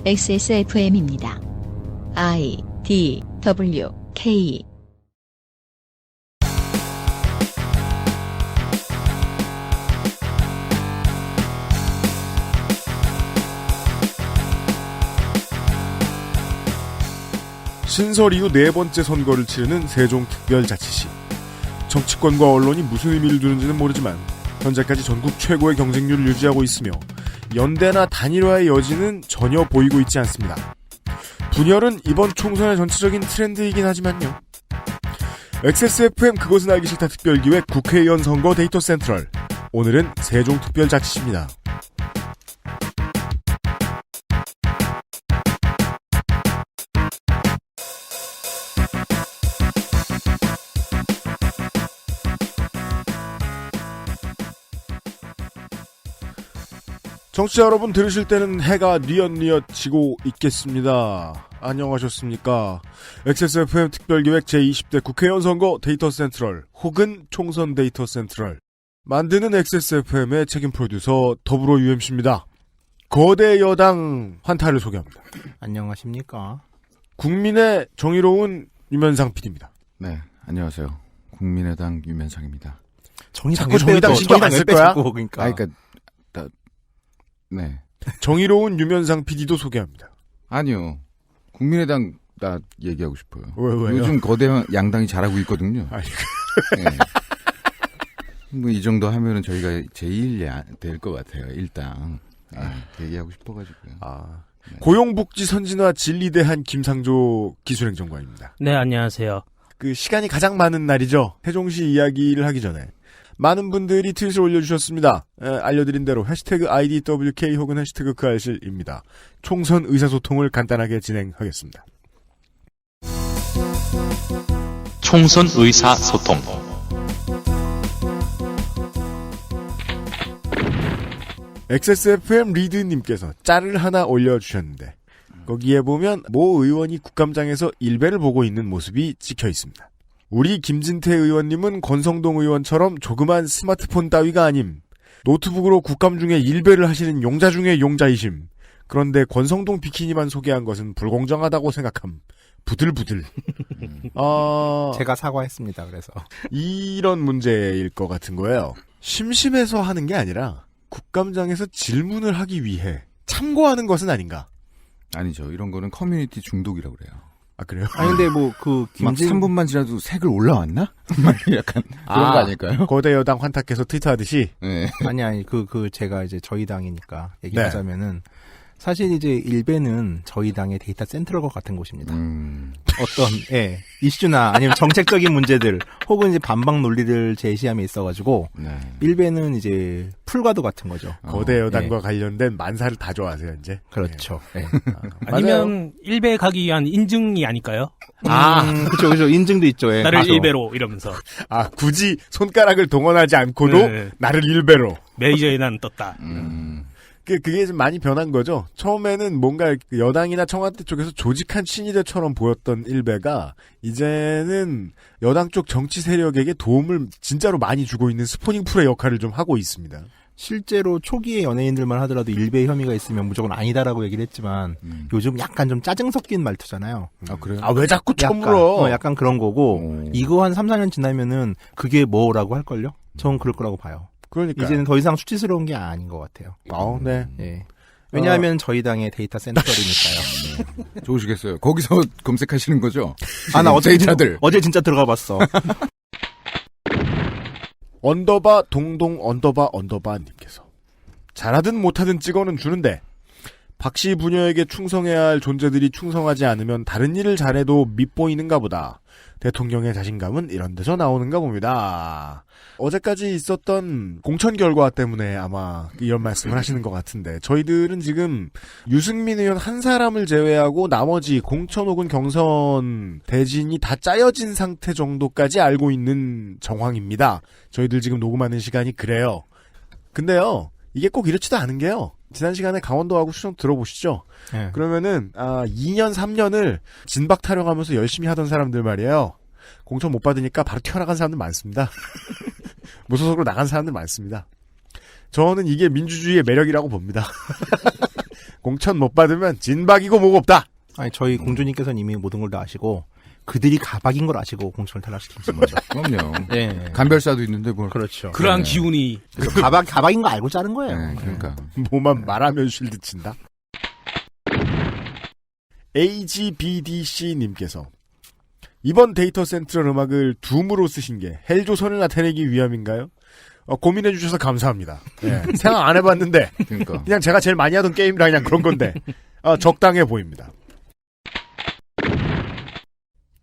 XSFM입니다. I, D, W, K. 신설 이후 네 번째 선거를 치르는 세종특별자치시. 정치권과 언론이 무슨 의미를 두는지는 모르지만 현재까지 전국 최고의 경쟁률을 유지하고 있으며 연대나 단일화의 여지는 전혀 보이고 있지 않습니다. 분열은 이번 총선의 전체적인 트렌드이긴 하지만요. XSFM 그것은 알기 싫다 특별기획 국회의원 선거 데이터 센트럴. 오늘은 세종특별자치시입니다. 청취자 여러분, 들으실 때는 해가 뉘엿뉘엿 지고 있겠습니다. 안녕하셨습니까? XSFM 특별기획 제20대 국회의원 선거 데이터 센트럴 혹은 총선 데이터 센트럴 만드는 XSFM의 책임 프로듀서 더불어 UMC입니다. 거대 여당 환타를 소개합니다. 안녕하십니까? 국민의 정의로운 유면상 PD입니다. 네, 안녕하세요. 국민의당 유면상입니다. 자꾸 정의당 신경 안 쓸 거야? 그러니까. 네. 정의로운 유면상 PD도 소개합니다. 아니요. 국민의당 나 얘기하고 싶어요. 왜요? 요즘 거대 양당이 잘하고 있거든요. 네. 뭐 이 정도 하면은 저희가 제1야 될 것 같아요. 일당. 네, 얘기하고 싶어가지고요. 네. 고용복지 선진화 진리대한 김상조 기술행정관입니다. 네, 안녕하세요. 그 시간이 가장 많은 날이죠. 세종시 이야기를 하기 전에. 많은 분들이 트윗을 올려주셨습니다. 알려드린 대로 해시태그 IDWK 혹은 해시태그 그 알실입니다. 총선 의사소통을 간단하게 진행하겠습니다. 총선 의사소통. XSFM 리드님께서 짤을 하나 올려주셨는데 거기에 보면 모 의원이 국감장에서 일배를 보고 있는 모습이 찍혀 있습니다. 우리 김진태 의원님은 권성동 의원처럼 조그만 스마트폰 따위가 아님 노트북으로 국감 중에 일배를 하시는 용자 중에 용자이심. 그런데 권성동 비키니만 소개한 것은 불공정하다고 생각함. 부들부들. 제가 사과했습니다. 그래서 이런 문제일 것 같은 거예요. 심심해서 하는 게 아니라 국감장에서 질문을 하기 위해 참고하는 것은 아닌가? 아니죠. 이런 거는 커뮤니티 중독이라고 그래요. 아, 그래요? 아니 근데 뭐 막 3분만 지나도 색을 올라왔나? 약간 그런 거 아닐까요? 거대 여당 환타께서 트위터하듯이. 네. 아니 제가 이제 저희 당이니까 얘기하자면은 사실 이제 일베는 저희 당의 데이터 센트럴과 같은 곳입니다. 어떤 이슈나 아니면 정책적인 문제들 혹은 이제 반박 논리를 제시함에 있어가지고 일베는 이제 풀과도 같은 거죠. 거대 여당과 관련된 만사를 다 좋아하세요 이제. 그렇죠. 네. 아니면 일베 가기 위한 인증이 아닐까요? 그렇죠. 인증도 있죠. 나를 가서. 일베로 이러면서. 굳이 손가락을 동원하지 않고도 나를 일베로. 메이저에 난 떴다. 그게 좀 많이 변한 거죠. 처음에는 뭔가 여당이나 청와대 쪽에서 조직한 친이대처럼 보였던 일베가 이제는 여당 쪽 정치 세력에게 도움을 진짜로 많이 주고 있는 스포닝 풀의 역할을 좀 하고 있습니다. 실제로 초기에 연예인들만 하더라도 일베 혐의가 있으면 무조건 아니다라고 얘기를 했지만 요즘 약간 좀 짜증 섞인 말투잖아요. 아, 그래요? 왜 자꾸 쳐물어? 약간 그런 거고 이거 한 3, 4년 지나면은 그게 뭐라고 할걸요? 전 그럴 거라고 봐요. 그러니까 이제는 더 이상 수치스러운 게 아닌 것 같아요. 네. 네. 왜냐하면 저희 당의 데이터 센터니까요. 좋으시겠어요. 거기서 검색하시는 거죠? 나 데이터들. 어제 진짜 들어가 봤어. 언더바 동동 언더바 님께서 잘하든 못하든 찍어는 주는데 박씨 부녀에게 충성해야 할 존재들이 충성하지 않으면 다른 일을 잘해도 밉보이는가 보다. 대통령의 자신감은 이런 데서 나오는가 봅니다. 어제까지 있었던 공천 결과 때문에 아마 이런 말씀을 하시는 것 같은데 저희들은 지금 유승민 의원 한 사람을 제외하고 나머지 공천 혹은 경선 대진이 다 짜여진 상태 정도까지 알고 있는 정황입니다. 저희들 지금 녹음하는 시간이 그래요. 근데요, 이게 꼭 이렇지도 않은 게요. 지난 시간에 강원도하고 추천 들어보시죠. 네. 그러면은 2년 3년을 진박 타령하면서 열심히 하던 사람들 말이에요. 공천 못 받으니까 바로 튀어나간 사람들 많습니다. 무소속으로 나간 사람들 많습니다. 저는 이게 민주주의의 매력이라고 봅니다. 공천 못 받으면 진박이고 뭐고 없다. 아니 저희 공주님께서는 이미 모든 걸 다 아시고 그들이 가박인 걸 아시고 공천을 탈락시킨 거죠. 그럼요. 네. 간별사도 있는데 뭘. 그렇죠. 그러한 네. 기운이 그래서 가박인 거 알고 자른 거예요. 네, 그러니까. 뭐만 말하면 쉴드 친다. AGBDC님께서 이번 데이터 센트럴 음악을 둠으로 쓰신 게 헬조선을 나타내기 위함인가요? 고민해 주셔서 감사합니다. 예, 생각 안 해봤는데 그러니까. 그냥 제가 제일 많이 하던 게임이라 그냥 그런 건데 적당해 보입니다.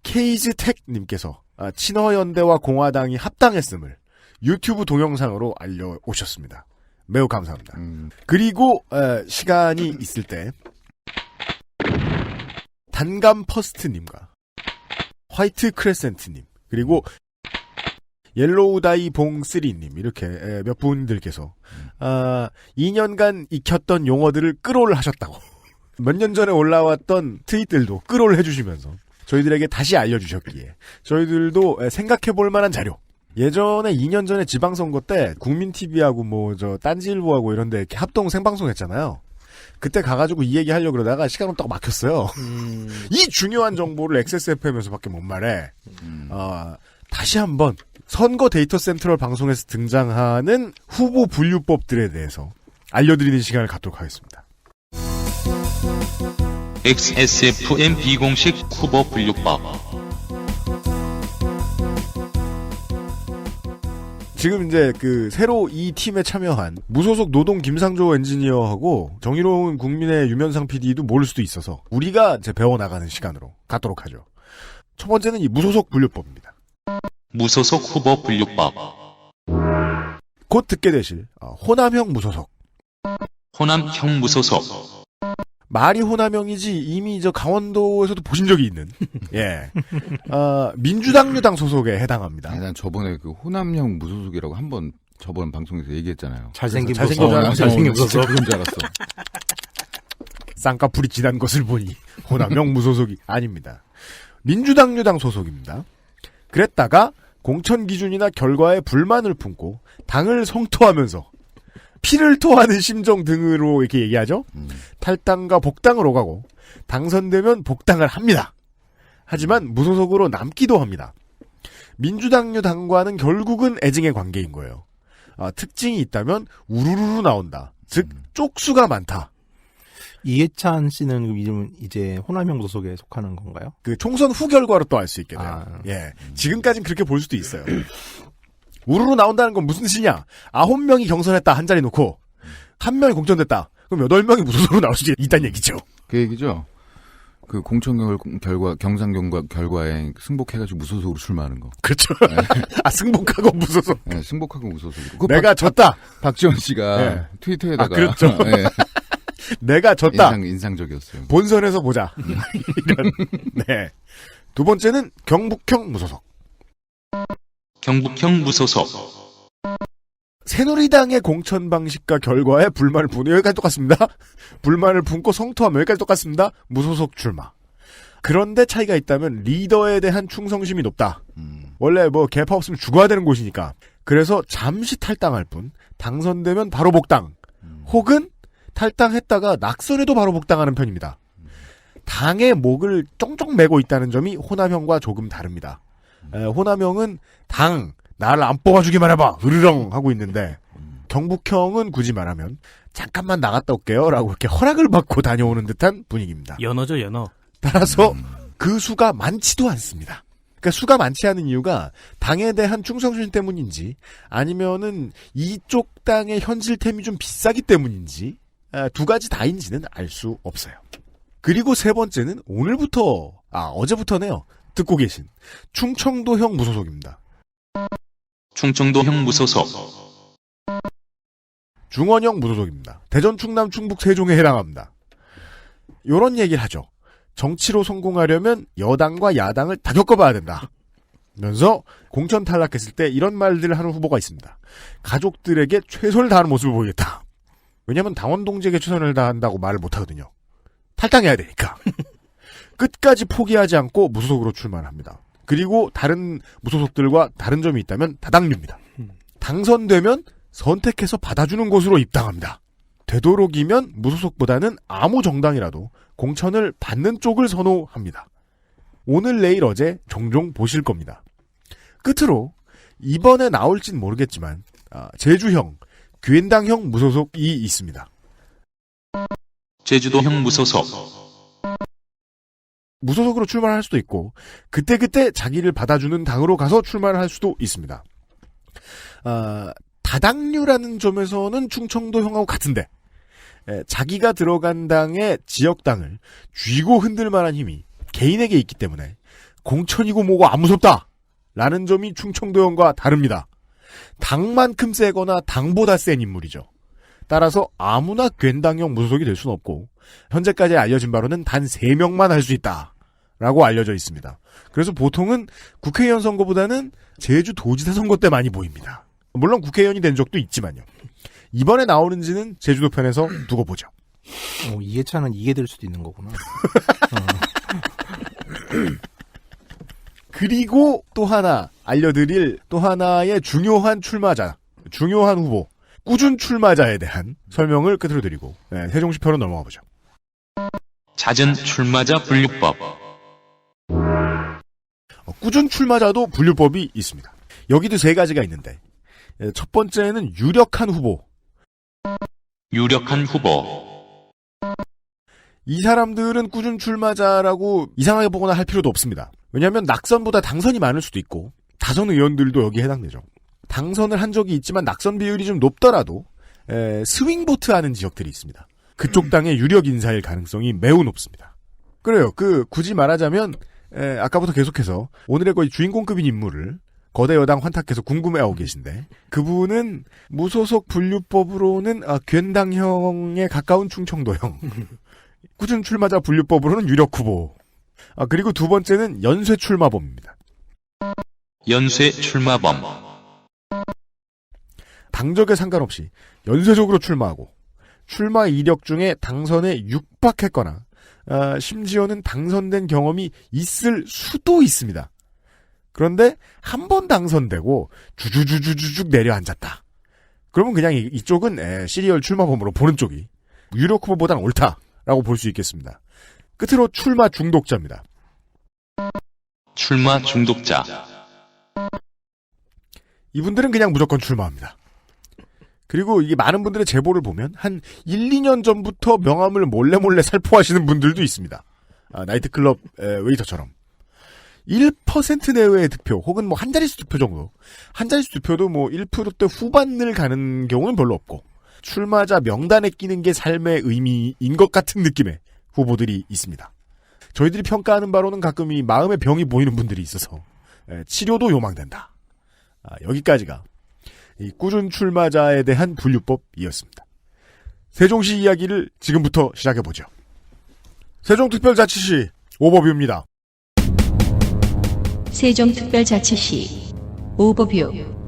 케이즈텍님께서 친어연대와 공화당이 합당했음을 유튜브 동영상으로 알려오셨습니다. 매우 감사합니다. 그리고 시간이 있을 때 단감 퍼스트님과 화이트 크레센트님 그리고 옐로우다이 봉3님 이렇게 몇 분들께서 2년간 익혔던 용어들을 끌어올 하셨다고 몇 년 전에 올라왔던 트윗들도 끌어올 해주시면서 저희들에게 다시 알려주셨기에 저희들도 생각해볼 만한 자료. 예전에 2년 전에 지방선거 때 국민TV하고 딴지일보하고 이런데 이렇게 합동 생방송했잖아요. 그때 가가지고 이 얘기 하려고 그러다가 시간은 딱 막혔어요. 이 중요한 정보를 XSFM에서밖에 못 말해. 다시 한번 선거 데이터 센트럴 방송에서 등장하는 후보 분류법들에 대해서 알려드리는 시간을 갖도록 하겠습니다. XSFM 비공식 후보 분류법. 지금 이제 새로 이 팀에 참여한 무소속 노동 김상조 엔지니어하고 정의로운 국민의 유면상 PD도 모를 수도 있어서 우리가 이제 배워나가는 시간으로 갖도록 하죠. 첫 번째는 이 무소속 분류법입니다. 무소속 후보 분류법. 곧 듣게 되실 호남형 무소속. 호남형 무소속. 말이 호남형이지 이미 강원도에서도 보신 적이 있는 예 민주당 유당 소속에 해당합니다. 난 저번에 호남형 무소속이라고 한번 저번 방송에서 얘기했잖아요. 잘생긴 무소속. 잘생긴 무소속. 그런 줄 알았어. 쌍꺼풀이 진한 것을 보니 호남형 무소속이 아닙니다. 민주당 유당 소속입니다. 그랬다가 공천 기준이나 결과에 불만을 품고 당을 성토하면서 피를 토하는 심정 등으로 이렇게 얘기하죠. 탈당과 복당을 오가고 당선되면 복당을 합니다. 하지만 무소속으로 남기도 합니다. 민주당류 당과는 결국은 애증의 관계인 거예요. 특징이 있다면 우르르 나온다. 즉 쪽수가 많다. 이해찬 씨는 이제 호남형 무소속에 속하는 건가요? 총선 후 결과로 또 알 수 있게 돼요. 예, 지금까지는 그렇게 볼 수도 있어요. 우르르 나온다는 건 무슨 뜻이냐? 9명이 경선했다 한 자리 놓고 1명이 공천됐다. 그럼 8명이 무소속으로 나올 수 있다는 얘기죠. 그 얘기죠. 공천 결과 경상 결과에 승복해가지고 무소속으로 출마하는 거. 그렇죠. 네. 승복하고 무소속. 네, 승복하고 무소속. 내가 졌다. 박지원 씨가 네. 트위터에다가 그렇죠. 네. 내가 졌다. 인상적이었어요. 본선에서 보자. 이런. 네. 두 번째는 경북형 무소속. 경북형 무소속. 새누리당의 공천 방식과 결과에 불만을 품는 여기까지 똑같습니다. 불만을 품고 성토하면 여기까지 똑같습니다. 무소속 출마. 그런데 차이가 있다면 리더에 대한 충성심이 높다. 원래 개파 없으면 죽어야 되는 곳이니까. 그래서 잠시 탈당할 뿐 당선되면 바로 복당. 혹은 탈당했다가 낙선해도 바로 복당하는 편입니다. 당의 목을 쫑쫑 매고 있다는 점이 호남형과 조금 다릅니다. 호남형은 나를 안 뽑아주기만 해봐 으르렁 하고 있는데 경북형은 굳이 말하면 잠깐만 나갔다 올게요 라고 이렇게 허락을 받고 다녀오는 듯한 분위기입니다. 연어죠 연어. 따라서 그 수가 많지도 않습니다. 그러니까 수가 많지 않은 이유가 당에 대한 충성심 때문인지 아니면은 이쪽 당의 현실템이 좀 비싸기 때문인지 두 가지 다인지는 알 수 없어요. 그리고 세 번째는 어제부터네요. 듣고 계신 충청도형 무소속입니다. 충청도형 무소속. 중원형 무소속입니다. 대전, 충남, 충북, 세종에 해당합니다. 요런 얘기를 하죠. 정치로 성공하려면 여당과 야당을 다 겪어봐야 된다. 면서 공천 탈락했을 때 이런 말들을 하는 후보가 있습니다. 가족들에게 최선을 다하는 모습을 보이겠다. 왜냐하면 당원 동지에게 최선을 다한다고 말을 못하거든요. 탈당해야 되니까. 끝까지 포기하지 않고 무소속으로 출마합니다. 그리고 다른 무소속들과 다른 점이 있다면 다당류입니다. 당선되면 선택해서 받아주는 곳으로 입당합니다. 되도록이면 무소속보다는 아무 정당이라도 공천을 받는 쪽을 선호합니다. 오늘 내일 어제 종종 보실 겁니다. 끝으로 이번에 나올진 모르겠지만 제주형, 괜당형 무소속이 있습니다. 제주도형 무소속. 무소속으로 출마를 할 수도 있고 그때그때 자기를 받아주는 당으로 가서 출마를 할 수도 있습니다. 다당류라는 점에서는 충청도형하고 같은데 자기가 들어간 당의 지역당을 쥐고 흔들 만한 힘이 개인에게 있기 때문에 공천이고 뭐고 안 무섭다 라는 점이 충청도형과 다릅니다. 당만큼 세거나 당보다 센 인물이죠. 따라서 아무나 괜당형 무소속이 될 수는 없고 현재까지 알려진 바로는 단 3명만 할 수 있다 라고 알려져 있습니다. 그래서 보통은 국회의원 선거보다는 제주도지사 선거 때 많이 보입니다. 물론 국회의원이 된 적도 있지만요. 이번에 나오는지는 제주도 편에서 두고 보죠. 이해차는 이게 될 수도 있는 거구나. 그리고 또 하나 알려드릴 또 하나의 중요한 출마자, 중요한 후보, 꾸준 출마자에 대한 설명을 끝으로 드리고 세종시 편으로 넘어가 보죠. 잦은 출마자 분류법. 꾸준 출마자도 분류법이 있습니다. 여기도 3가지가 있는데 첫 번째는 유력한 후보. 유력한 후보. 이 사람들은 꾸준 출마자라고 이상하게 보거나 할 필요도 없습니다. 왜냐하면 낙선보다 당선이 많을 수도 있고 다선 의원들도 여기에 해당되죠. 당선을 한 적이 있지만 낙선 비율이 좀 높더라도 스윙보트 하는 지역들이 있습니다. 그쪽 당의 유력 인사일 가능성이 매우 높습니다. 그래요. 굳이 말하자면 아까부터 계속해서 오늘의 거의 주인공급인 인물을 거대 여당 환탁해서 궁금해하고 계신데 그분은 무소속 분류법으로는 괜당형에 가까운 충청도형 꾸준 출마자 분류법으로는 유력 후보. 그리고 두 번째는 연쇄 출마범입니다. 연쇄 출마범. 당적에 상관없이 연쇄적으로 출마하고 출마 이력 중에 당선에 육박했거나 심지어는 당선된 경험이 있을 수도 있습니다. 그런데 한 번 당선되고 주주주주주쭉 내려앉았다. 그러면 그냥 이쪽은 시리얼 출마범으로 보는 쪽이 유력 후보보다는 옳다라고 볼 수 있겠습니다. 끝으로 출마 중독자입니다. 출마 중독자. 이분들은 그냥 무조건 출마합니다. 그리고 이게 많은 분들의 제보를 보면 한 1, 2년 전부터 명함을 몰래 살포하시는 분들도 있습니다. 나이트클럽 웨이터처럼. 1% 내외의 득표 혹은 뭐 한 자릿수 득표 정도. 한 자릿수 득표도 뭐 1%대 후반을 가는 경우는 별로 없고 출마자 명단에 끼는 게 삶의 의미인 것 같은 느낌의 후보들이 있습니다. 저희들이 평가하는 바로는 가끔 이 마음의 병이 보이는 분들이 있어서 치료도 요망된다. 여기까지가 이 꾸준 출마자에 대한 분류법이었습니다. 세종시 이야기를 지금부터 시작해보죠. 세종특별자치시 오버뷰입니다. 세종특별자치시 오버뷰.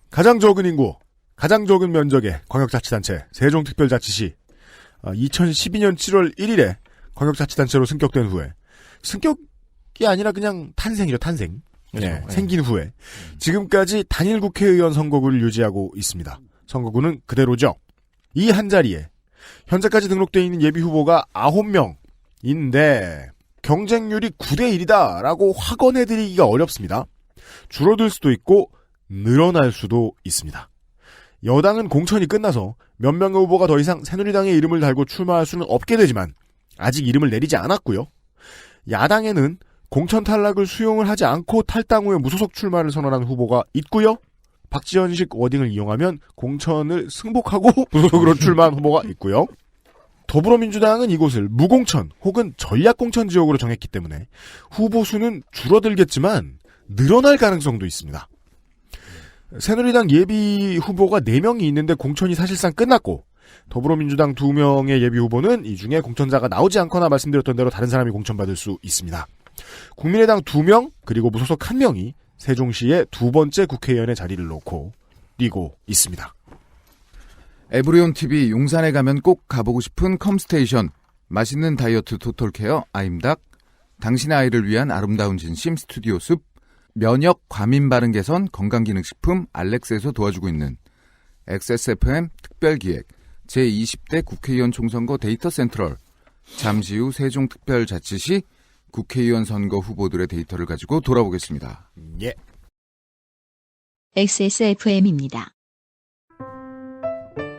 가장 적은 인구, 가장 적은 면적의 광역자치단체 세종특별자치시 2012년 7월 1일에 광역자치단체로 승격된 후에 승격이 아니라 그냥 탄생이죠. 탄생. 네, 생긴 후에 지금까지 단일 국회의원 선거구를 유지하고 있습니다. 선거구는 그대로죠. 이 한자리에 현재까지 등록되어 있는 예비후보가 9명인데 경쟁률이 9대1이다라고 확언해드리기가 어렵습니다. 줄어들 수도 있고 늘어날 수도 있습니다. 여당은 공천이 끝나서 몇 명의 후보가 더 이상 새누리당의 이름을 달고 출마할 수는 없게 되지만 아직 이름을 내리지 않았고요. 야당에는 공천 탈락을 수용을 하지 않고 탈당 후에 무소속 출마를 선언한 후보가 있고요. 박지원식 워딩을 이용하면 공천을 승복하고 무소속으로 출마한 후보가 있고요. 더불어민주당은 이곳을 무공천 혹은 전략공천 지역으로 정했기 때문에 후보 수는 줄어들겠지만 늘어날 가능성도 있습니다. 새누리당 예비 후보가 4명이 있는데 공천이 사실상 끝났고 더불어민주당 2명의 예비 후보는 이 중에 공천자가 나오지 않거나 말씀드렸던 대로 다른 사람이 공천받을 수 있습니다. 국민의당 2명 그리고 무소속 1명이 세종시의 두 번째 국회의원의 자리를 놓고 뛰고 있습니다. 에브리온 TV 용산에 가면 꼭 가보고 싶은 컴스테이션, 맛있는 다이어트 토탈케어 아임닭, 당신의 아이를 위한 아름다운 진심 스튜디오 숲, 면역 과민 반응 개선 건강기능식품 알렉스에서 도와주고 있는 XSFM 특별기획 제20대 국회의원 총선거 데이터 센트럴 잠시 후 세종특별자치시 국회의원 선거 후보들의 데이터를 가지고 돌아보겠습니다. 예. XSFM입니다.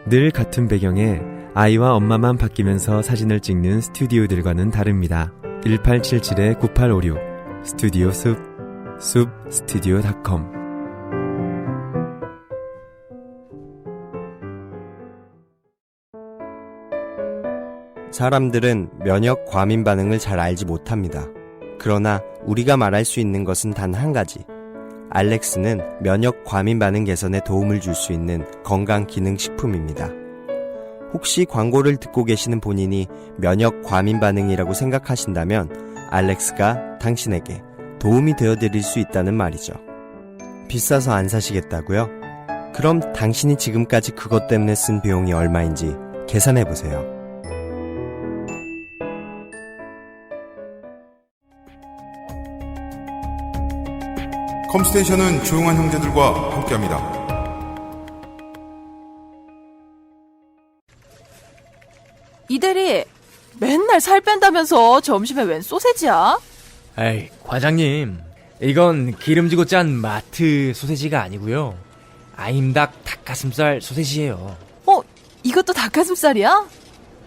늘 같은 배경에 아이와 엄마만 바뀌면서 사진을 찍는 스튜디오들과는 다릅니다. 1877-9856 스튜디오 숲 스튜디오.com. 사람들은 면역 과민 반응을 잘 알지 못합니다. 그러나 우리가 말할 수 있는 것은 단 한 가지. 알렉스는 면역 과민 반응 개선에 도움을 줄 수 있는 건강 기능 식품입니다. 혹시 광고를 듣고 계시는 본인이 면역 과민 반응이라고 생각하신다면 알렉스가 당신에게 도움이 되어 드릴 수 있다는 말이죠. 비싸서 안 사시겠다고요? 그럼 당신이 지금까지 그것 때문에 쓴 비용이 얼마인지 계산해 보세요. 컴스테이션은 조용한 형제들과 함께합니다. 이대리, 맨날 살 뺀다면서 점심에 웬 소세지야? 에이, 과장님. 이건 기름지고 짠 마트 소세지가 아니고요. 아임닭 닭가슴살 소세지예요. 이것도 닭가슴살이야?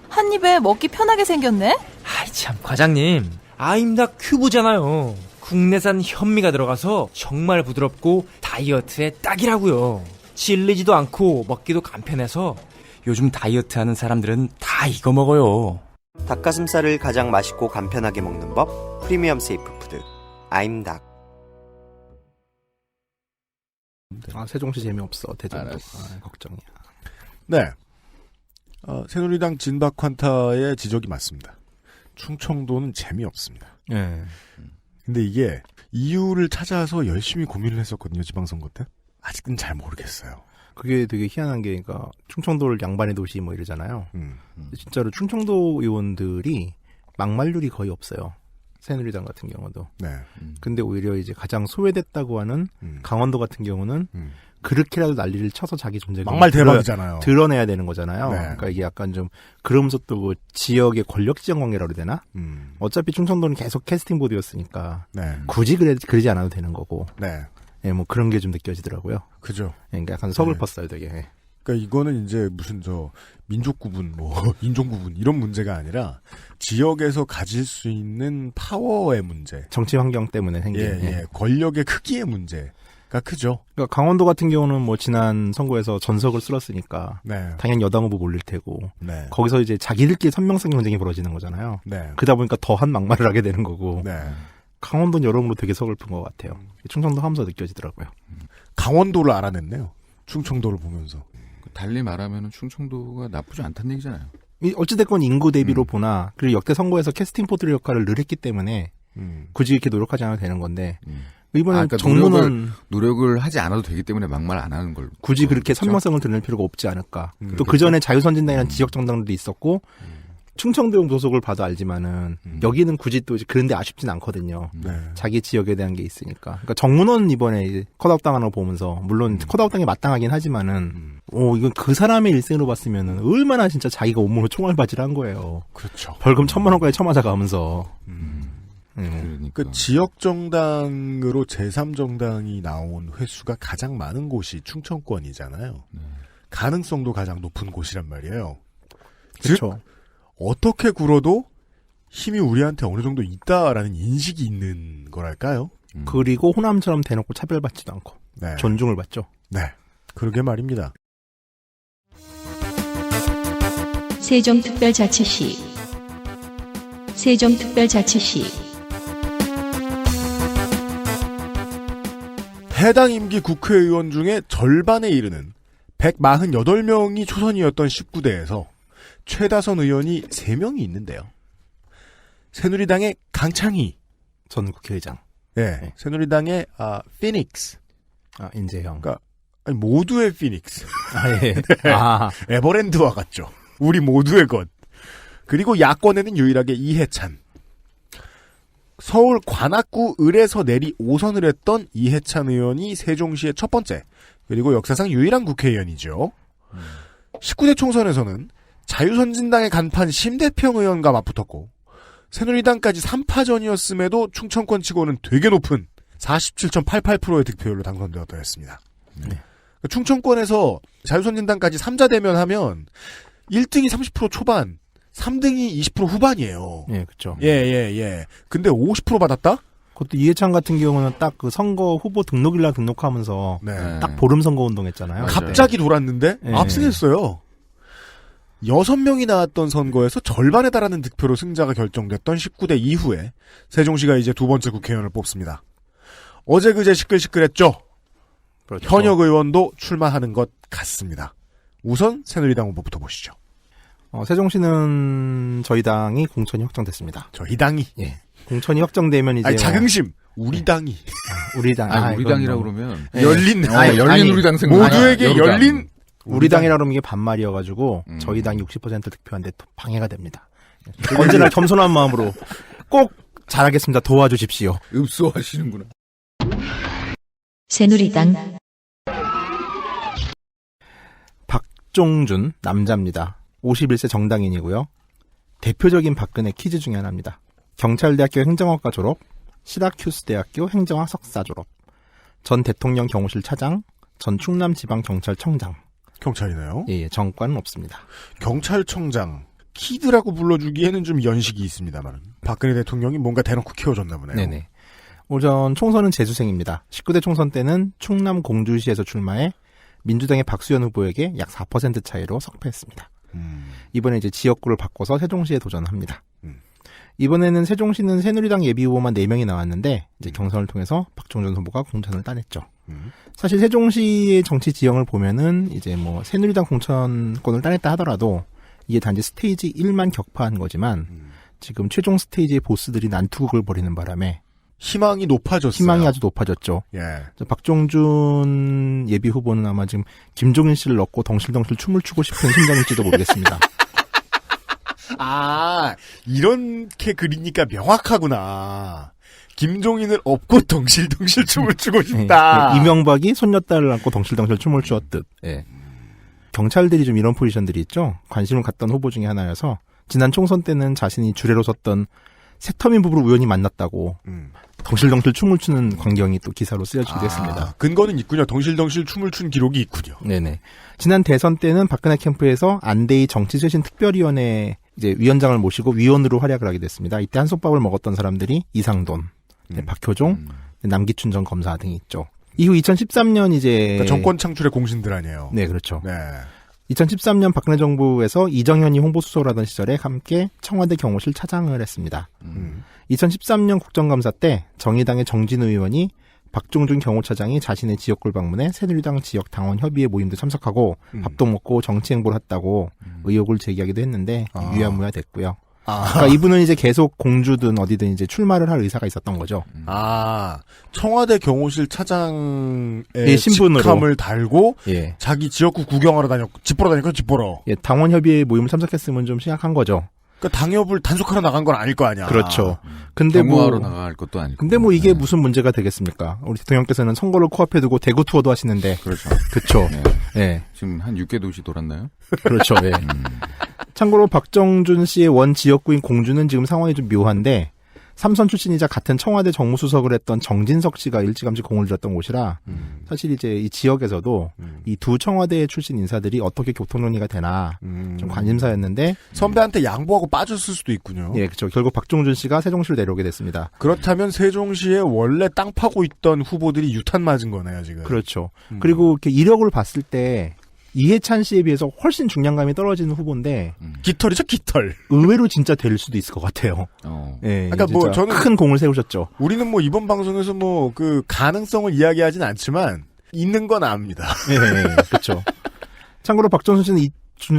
한 입에 먹기 편하게 생겼네? 아이 참, 과장님. 아임닭 큐브잖아요. 국내산 현미가 들어가서 정말 부드럽고 다이어트에 딱이라고요. 질리지도 않고 먹기도 간편해서 요즘 다이어트 하는 사람들은 다 이거 먹어요. 닭가슴살을 가장 맛있고 간편하게 먹는 법, 프리미엄 세이프 푸드 아임닭. 세종시 재미없어. 대전도. 걱정이야. 네. 새누리당 진박환타의 지적이 맞습니다. 충청도는 재미없습니다. 네. 근데 이게 이유를 찾아서 열심히 고민을 했었거든요. 지방선거 때. 아직은 잘 모르겠어요. 그게 되게 희한한 게, 그러니까 충청도를 양반의 도시 뭐 이러잖아요. 진짜로 충청도 의원들이 막말률이 거의 없어요. 새누리당 같은 경우도. 네. 근데 오히려 이제 가장 소외됐다고 하는 강원도 같은 경우는 그렇게라도 난리를 쳐서 자기 존재감을 막말 대박이잖아요. 드러내야 되는 거잖아요. 네. 그러니까 이게 약간 좀 그러면서 또 뭐 지역의 권력 지정 관계라고 해야 되나? 어차피 충청도는 계속 캐스팅 보드였으니까 네. 굳이 그러지 않아도 되는 거고. 네. 예, 뭐 그런 게 좀 느껴지더라고요. 그죠. 그러니까 약간 서글펐어요, 되게. 그러니까 이거는 이제 무슨 민족 구분, 인종 구분 이런 문제가 아니라 지역에서 가질 수 있는 파워의 문제. 정치 환경 때문에 생긴. 권력의 크기의 문제가 크죠. 그러니까 강원도 같은 경우는 뭐 지난 선거에서 전석을 쓸었으니까 네. 당연히 여당 후보 몰릴 테고. 네. 거기서 이제 자기들끼리 선명성 경쟁이 벌어지는 거잖아요. 네. 그러다 보니까 더한 막말을 하게 되는 거고. 네. 강원도는 여러모로 되게 서글픈 것 같아요. 충청도 하면서 느껴지더라고요. 강원도를 알아냈네요. 충청도를 보면서. 달리 말하면 충청도가 나쁘지 않다는 얘기잖아요. 어찌됐건 인구 대비로 보나, 그리고 역대 선거에서 캐스팅 포트리 역할을 늘 했기 때문에 굳이 이렇게 노력하지 않아도 되는 건데, 이번엔 그러니까 정문은 노력을 하지 않아도 되기 때문에 막말 안 하는 걸 굳이 그렇게 선명성을 드러낼 필요가 없지 않을까. 또 그 전에 자유선진당이라는 지역 정당들도 있었고, 충청도용 소속을 봐도 알지만은 여기는 굳이 또 그런데 아쉽진 않거든요. 네. 자기 지역에 대한 게 있으니까. 그러니까 정문원 이번에 이제 컷아웃 당하는 거 보면서 물론 컷아웃 당이 마땅하긴 하지만은 이건 그 사람의 일생으로 봤으면은 얼마나 진짜 자기가 온몸으로 총알바지를 한 거예요. 그렇죠. 벌금 1,000만 원까지 쳐맞아 가면서. 그러니까. 그 지역 정당으로 제3정당이 나온 횟수가 가장 많은 곳이 충청권이잖아요. 가능성도 가장 높은 곳이란 말이에요. 그렇죠. 어떻게 굴어도 힘이 우리한테 어느 정도 있다라는 인식이 있는 거랄까요? 그리고 호남처럼 대놓고 차별받지도 않고 네. 존중을 받죠. 네, 그러게 말입니다. 세종특별자치시 세종특별자치시 해당 임기 국회의원 중에 절반에 이르는 148명이 초선이었던 19대에서 최다선 의원이 3명이 있는데요. 새누리당의 강창희 전 국회의장. 네. 새누리당의 피닉스. 인재형. 그러니까 모두의 피닉스. 예. 에버랜드와 같죠. 우리 모두의 것. 그리고 야권에는 유일하게 이해찬. 서울 관악구 을에서 내리 5선을 했던 이해찬 의원이 세종시의 첫 번째, 그리고 역사상 유일한 국회의원이죠. 19대 총선에서는 자유선진당의 간판 심대평 의원과 맞붙었고 새누리당까지 3파전이었음에도 충청권 치고는 되게 높은 47.88%의 득표율로 당선되었다 했습니다. 네. 충청권에서 자유선진당까지 3자 대면하면 1등이 30% 초반, 3등이 20% 후반이에요. 예, 그렇죠. 예. 근데 50% 받았다? 그것도 이해찬 같은 경우는 딱 그 선거 후보 등록일날 등록하면서 네. 딱 보름 선거 운동했잖아요. 갑자기 돌았는데 네. 압승했어요. 6명이 나왔던 선거에서 절반에 달하는 득표로 승자가 결정됐던 19대 이후에 세종시가 이제 두 번째 국회의원을 뽑습니다. 어제 그제 시끌시끌했죠. 그렇죠. 현역 의원도 출마하는 것 같습니다. 우선 새누리당 후보부터 보시죠. 세종시는 저희 당이 공천이 확정됐습니다. 저희 당이? 예. 공천이 확정되면 이제. 아니, 자긍심. 우리 당이. 우리 당. 우리 당이라고 그러면. 열린. 열린 우리당 생각. 모두에게 열린. 우리 당이라 그러면 이게 반말이어가지고 저희 당이 60% 득표한데 방해가 됩니다. 언제나 겸손한 마음으로 꼭 잘하겠습니다. 도와주십시오. 읍소하시는구나. 새누리당 박종준 남자입니다. 51세 정당인이고요. 대표적인 박근혜 퀴즈 중에 하나입니다. 경찰대학교 행정학과 졸업, 시라큐스 대학교 행정학 석사 졸업, 전 대통령 경호실 차장, 전 충남지방경찰청장. 경찰이네요. 예, 정과는 없습니다. 경찰청장. 키드라고 불러주기에는 좀 연식이 있습니다만 박근혜 대통령이 뭔가 대놓고 키워줬나 보네요. 네네. 오전 총선은 재수생입니다. 19대 총선 때는 충남 공주시에서 출마해 민주당의 박수현 후보에게 약 4% 차이로 석패했습니다. 이번에 이제 지역구를 바꿔서 세종시에 도전합니다. 이번에는 세종시는 새누리당 예비 후보만 4명이 나왔는데 이제 경선을 통해서 박종준 후보가 공천을 따냈죠. 사실 세종시의 정치 지형을 보면은 이제 뭐 새누리당 공천권을 따냈다 하더라도 이게 단지 스테이지 1만 격파한 거지만 지금 최종 스테이지의 보스들이 난투극을 벌이는 바람에 희망이 높아졌어요. 희망이 아주 높아졌죠. 예. 박종준 예비 후보는 아마 지금 김종인 씨를 넣고 덩실덩실 춤을 추고 싶은 심정일지도 모르겠습니다. 아, 이렇게 그리니까 명확하구나. 김종인을 업고 덩실덩실 춤을 추고 싶다. 네, 이명박이 손녀딸을 안고 덩실덩실 춤을 추었듯. 예. 경찰들이 좀 이런 포지션들이 있죠. 관심을 갖던 후보 중에 하나여서 지난 총선 때는 자신이 주례로 섰던 새터민 부부를 우연히 만났다고 덩실덩실 춤을 추는 광경이 또 기사로 쓰여지기도 했습니다. 근거는 있군요. 덩실덩실 춤을 춘 기록이 있군요. 네네. 지난 대선 때는 박근혜 캠프에서 안대희 정치쇄신 특별위원회 이제 위원장을 모시고 위원으로 활약을 하게 됐습니다. 이때 한솥밥을 먹었던 사람들이 이상돈, 박효종, 남기춘 전 검사 등이 있죠. 이후 2013년 이제 그러니까 정권 창출의 공신들 아니에요. 네, 그렇죠. 네. 2013년 박근혜 정부에서 이정현이 홍보수석을 하던 시절에 함께 청와대 경호실 차장을 했습니다. 2013년 국정감사 때 정의당의 정진우 의원이 박종준 경호차장이 자신의 지역구를 방문해 새누리당 지역 당원 협의회 모임도 참석하고 밥도 먹고 정치 행보를 했다고 의혹을 제기하기도 했는데 유야무야 됐고요. 그러니까 이분은 이제 계속 공주든 어디든 이제 출마를 할 의사가 있었던 거죠. 청와대 경호실 차장의 신분으로. 직함을 달고 예. 자기 지역구 구경하러 다녔고 집 보러 다녔고 집 보러. 예, 당원 협의회 모임을 참석했으면 좀 심각한 거죠. 그러니까 당협을 단속하러 나간 건 아닐 거 아니야. 그렇죠. 근데 경호하러 나갈 것도 아니고. 근데 뭐 이게 무슨 문제가 되겠습니까? 우리 대통령께서는 선거를 코앞에 두고 대구 투어도 하시는데. 그렇죠. 그렇죠. 네. 예. 지금 한 6개 도시 돌았나요? 그렇죠. 예. 참고로 박정준 씨의 원 지역구인 공주는 지금 상황이 좀 묘한데 삼선 출신이자 같은 청와대 정무수석을 했던 정진석 씨가 일찌감치 공을 들였던 곳이라 사실 이제 이 지역에서도 이 두 청와대 출신 인사들이 어떻게 교통정리가 되나 좀 관심사였는데 선배한테 양보하고 빠졌을 수도 있군요. 예, 그렇죠. 결국 박종준 씨가 세종시로 내려오게 됐습니다. 그렇다면 세종시에 원래 땅 파고 있던 후보들이 유탄 맞은 거네요, 지금. 그렇죠. 그리고 이렇게 이력을 봤을 때 이해찬 씨에 비해서 훨씬 중량감이 떨어지는 후보인데 깃털이죠, 깃털. 의외로 진짜 될 수도 있을 것 같아요. 예, 그러니까 뭐 저는 큰 공을 세우셨죠. 우리는 뭐 이번 방송에서 뭐 그 가능성을 이야기하진 않지만 있는 건 압니다. 네, 그렇죠. 참고로 박정순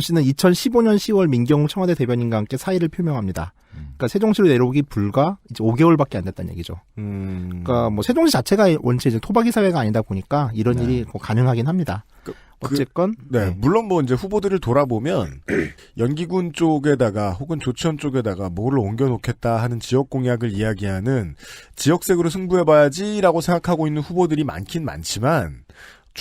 씨는 2015년 10월 민경욱 청와대 대변인과 함께 사의를 표명합니다. 그러니까 세종시로 내려오기 불과 이제 5개월밖에 안 됐다는 얘기죠. 그러니까 뭐 세종시 자체가 원체 이제 토박이 사회가 아니다 보니까 이런 일이 뭐 가능하긴 합니다. 어쨌건 네, 물론 뭐 이제 후보들을 돌아보면 연기군 쪽에다가 혹은 조치원 쪽에다가 뭐를 옮겨놓겠다 하는 지역 공약을 이야기하는 지역색으로 승부해봐야지라고 생각하고 있는 후보들이 많긴 많지만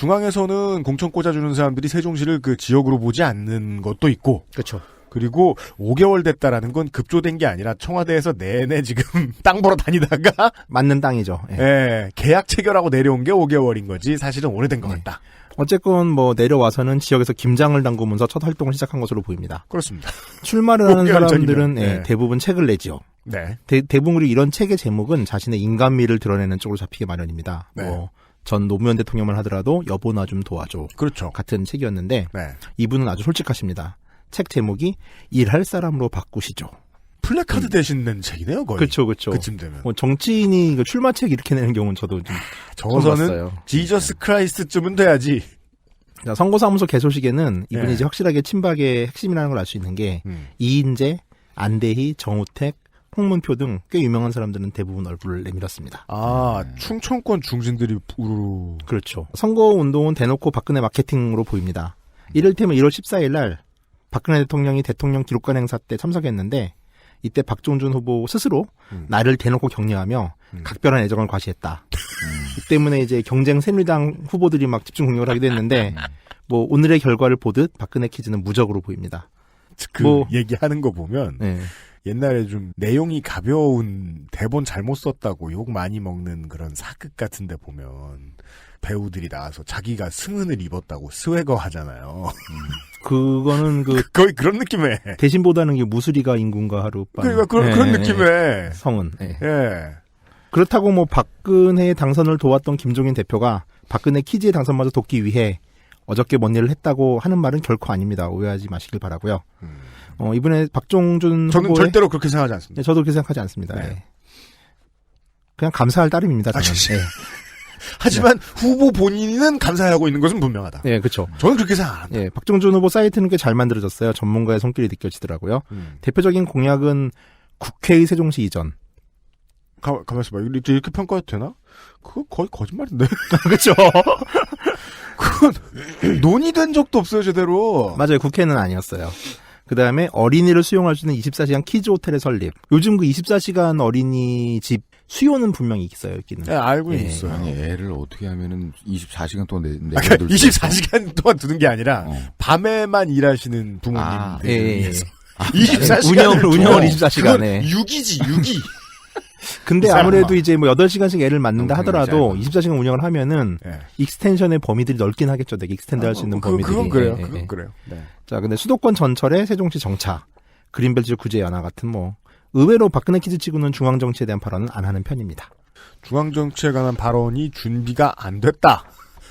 중앙에서는 공천 꽂아주는 사람들이 세종시를 그 지역으로 보지 않는 것도 있고. 그렇죠. 그리고 5개월 됐다라는 건 급조된 게 아니라 청와대에서 내내 지금 땅 보러 다니다가 맞는 땅이죠. 예. 예, 계약 체결하고 내려온 게 5개월인 거지 사실은 오래된 것 같다. 어쨌건 뭐 내려와서는 지역에서 김장을 담그면서 첫 활동을 시작한 것으로 보입니다. 그렇습니다. 출마를 하는 5개월 사람들은 전이면, 예, 네. 대부분 책을 내지요. 네. 대부분 이런 책의 제목은 자신의 인간미를 드러내는 쪽으로 잡히게 마련입니다. 네. 뭐 전 노무현 대통령만 하더라도 여보나 좀 도와줘. 그렇죠. 같은 책이었는데 네. 이분은 아주 솔직하십니다. 책 제목이 일할 사람으로 바꾸시죠. 플래카드 대신 낸 책이네요, 거의. 그렇죠, 그렇죠. 그쯤 되면. 뭐 정치인이 그 출마책 이렇게 내는 경우는 저도 좀 저서는 봤어요. 지저스 크라이스트쯤은 돼야지. 자, 선거사무소 개소식에는 이분이 네. 이제 확실하게 친박의 핵심이라는 걸 알 수 있는 게 이인재, 안대희, 정우택, 홍문표 등 꽤 유명한 사람들은 대부분 얼굴을 내밀었습니다. 아, 충청권 중진들이 우르르. 그렇죠. 선거운동은 대놓고 박근혜 마케팅으로 보입니다. 이를테면 1월 14일 날 박근혜 대통령이 대통령 기록관 행사 때 참석했는데 이때 박종준 후보 스스로 나를 대놓고 격려하며 각별한 애정을 과시했다. 이 때문에 이제 경쟁 새누리당 후보들이 막 집중 공격을 하기도 했는데 뭐 오늘의 결과를 보듯 박근혜 퀴즈는 무적으로 보입니다. 그 뭐- 얘기하는 거 보면 네. 옛날에 좀 내용이 가벼운 대본 잘못 썼다고 욕 많이 먹는 그런 사극 같은데 보면 배우들이 나와서 자기가 승은을 입었다고 스웨거 하잖아요. 그거는 그 거의 그런 느낌의. 대신보다는 게 무수리가 인군가 하룻밤. 그러니까 그런 느낌의. 성은. 예. 예. 그렇다고 뭐 박근혜 당선을 도왔던 김종인 대표가 박근혜 퀴즈의 당선마저 돕기 위해 어저께 뭔 일을 했다고 하는 말은 결코 아닙니다. 오해하지 마시길 바라고요. 이번에 박종준 저는 후보의- 절대로 그렇게 생각하지 않습니다. 네, 저도 그렇게 생각하지 않습니다. 네. 예. 그냥 감사할 따름입니다. 저는. 예. 하지만 후보 본인은 감사하고 있는 것은 분명하다. 예, 그렇죠. 저는 그렇게 생각 안 합니다. 예, 박종준 후보 사이트는 꽤 잘 만들어졌어요. 전문가의 손길이 느껴지더라고요. 대표적인 공약은 국회의 세종시 이전. 가만 있어봐. 이렇게 평가해도 되나? 그거 거의 거짓말인데. 그렇죠. 그건 논의된 적도 없어요, 제대로. 맞아요. 국회는 아니었어요. 그 다음에 어린이를 수용할 수 있는 24시간 키즈 호텔의 설립. 요즘 그 24시간 어린이집 수요는 분명히 있어요, 여기는. 네, 알고는 예. 있어요. 아니, 애를 어떻게 하면은 24시간 동안 그러니까 내버릴 수 있어? 24시간 동안 두는 게 아니라 밤에만 일하시는 아, 부모님들 예. 위해서 24시간 운영을 24시간에. 6이지 6이. 근데 아무래도 이제 뭐 8시간씩 애를 맡는다 너무 하더라도 짧아. 24시간 운영을 하면은 예. 익스텐션의 범위들이 넓긴 하겠죠. 되게 익스텐드 할 수 있는 범위들이. 그건 그래요. 예, 예, 그건 예. 그래요. 네. 자, 근데 수도권 전철의 세종시 정차, 그린벨트 구제 연화 같은 뭐 의외로 박근혜 퀴즈 치고는 중앙 정치에 대한 발언은 안 하는 편입니다. 중앙 정치에 관한 발언이 준비가 안 됐다.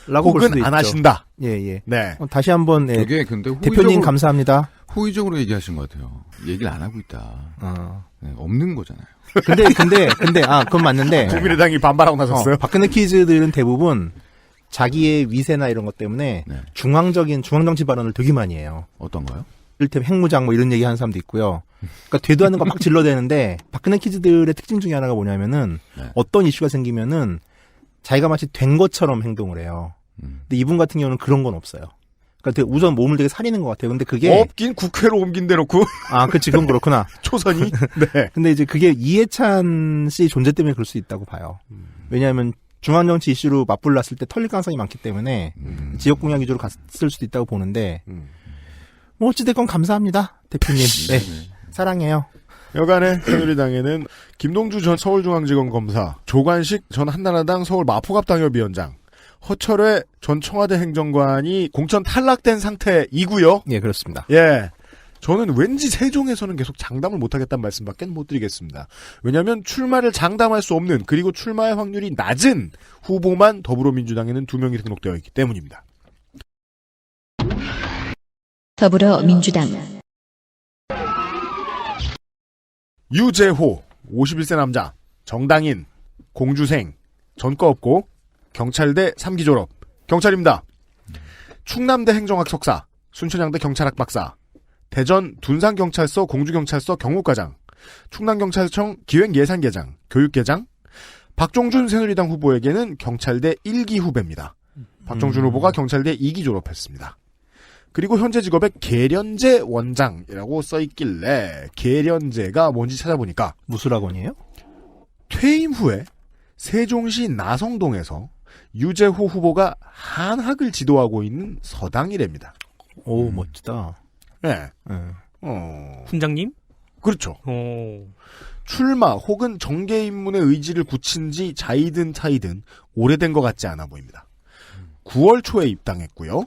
라고 볼 혹은 수도 안 있죠. 하신다. 예, 예. 네. 다시 한번 예, 되게 근데 대표님 감사합니다. 호의적으로 얘기하신 것 같아요. 얘기를 안 하고 있다. 네, 없는 거잖아요. 근데 그건 맞는데 국민의당이 반발하고 나섰어요. 박근혜 퀴즈들은 대부분 자기의 위세나 이런 것 때문에 네. 중앙 정치 발언을 되게 많이 해요. 어떤 거요? 이를테면 핵무장 뭐 이런 얘기 하는 사람도 있고요. 그러니까 되도 않는 거 막 질러대는데 박근혜 퀴즈들의 특징 중에 하나가 뭐냐면은 네. 어떤 이슈가 생기면은 자기가 마치 된 것처럼 행동을 해요. 근데 이분 같은 경우는 그런 건 없어요. 그러니까 되게 우선 몸을 되게 사리는 것 같아요. 근데 그게 없긴 국회로 옮긴 대놓고 그치 그건 그렇구나. 초선이. 네. 근데 이제 그게 이해찬 씨 존재 때문에 그럴 수 있다고 봐요. 왜냐하면 중앙정치 이슈로 맞불났을 때 털릴 가능성이 많기 때문에 지역 공약 위주로 갔을 수도 있다고 보는데 뭐 어찌됐건 감사합니다 대표님. 네. 사랑해요. 여간에 새누리당에는 김동주 전 서울중앙지검검사, 조관식 전 한나라당 서울 마포갑당협위원장, 허철회 전 청와대 행정관이 공천 탈락된 상태이고요. 예, 그렇습니다. 예. 저는 왠지 세종에서는 계속 장담을 못하겠다는 말씀밖에 못 드리겠습니다. 왜냐하면 출마를 장담할 수 없는, 그리고 출마의 확률이 낮은 후보만 더불어민주당에는 2명이 등록되어 있기 때문입니다. 더불어민주당 유재호 51세 남자, 정당인, 공주생, 전과 없고 경찰대 3기 졸업, 경찰입니다. 충남대 행정학 석사, 순천향대 경찰학 박사, 대전 둔산경찰서 공주경찰서 경무과장, 충남경찰청 기획예산계장, 교육계장, 박종준 새누리당 후보에게는 경찰대 1기 후배입니다. 박종준 후보가 경찰대 2기 졸업했습니다. 그리고 현재 직업에 계련제 원장이라고 써있길래 계련제가 뭔지 찾아보니까 무술학원이에요? 퇴임 후에 세종시 나성동에서 유재호 후보가 한학을 지도하고 있는 서당이랍니다. 오, 멋지다. 네. 훈장님? 그렇죠. 출마 혹은 정계 입문의 의지를 굳힌 지 자이든 타이든 오래된 것 같지 않아 보입니다. 9월 초에 입당했고요.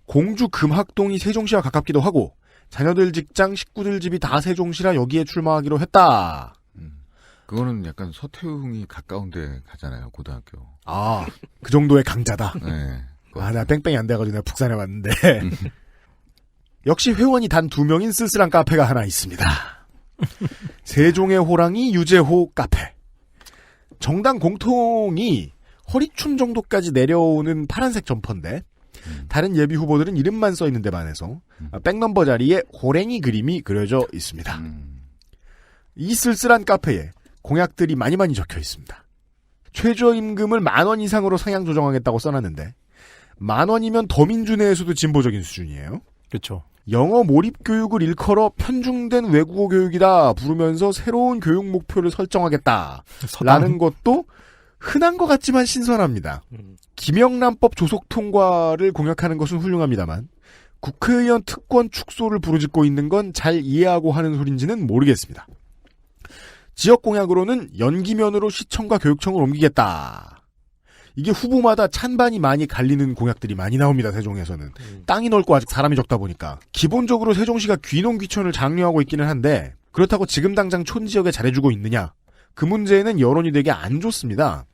공주 금학동이 세종시와 가깝기도 하고 자녀들 직장, 식구들 집이 다 세종시라 여기에 출마하기로 했다. 그거는 약간 서태웅이 가까운데 가잖아요, 고등학교. 아, 그 정도의 강자다. 네. 아, 나 뺑뺑이 안 돼가지고 내가 북산에 왔는데. 역시 회원이 단 2명인 쓸쓸한 카페가 하나 있습니다. 세종의 호랑이 유재호 카페. 정당 공통이 허리춤 정도까지 내려오는 파란색 점퍼인데 다른 예비 후보들은 이름만 써 있는 데 반해서 백넘버 자리에 호랭이 그림이 그려져 있습니다. 이 쓸쓸한 카페에 공약들이 많이 적혀 있습니다. 최저임금을 10,000원 이상으로 상향 조정하겠다고 써놨는데 10,000원이면 더민주 내에서도 진보적인 수준이에요. 그렇죠. 영어 몰입 교육을 일컬어 편중된 외국어 교육이다 부르면서 새로운 교육 목표를 설정하겠다라는 것도 흔한 것 같지만 신선합니다. 김영란법 조속 통과를 공약하는 것은 훌륭합니다만 국회의원 특권 축소를 부르짖고 있는 건 잘 이해하고 하는 소린지는 모르겠습니다. 지역 공약으로는 연기면으로 시청과 교육청을 옮기겠다. 이게 후보마다 찬반이 많이 갈리는 공약들이 많이 나옵니다. 세종에서는. 땅이 넓고 아직 사람이 적다 보니까. 기본적으로 세종시가 귀농귀촌을 장려하고 있기는 한데 그렇다고 지금 당장 촌지역에 잘해주고 있느냐. 그 문제에는 여론이 되게 안 좋습니다.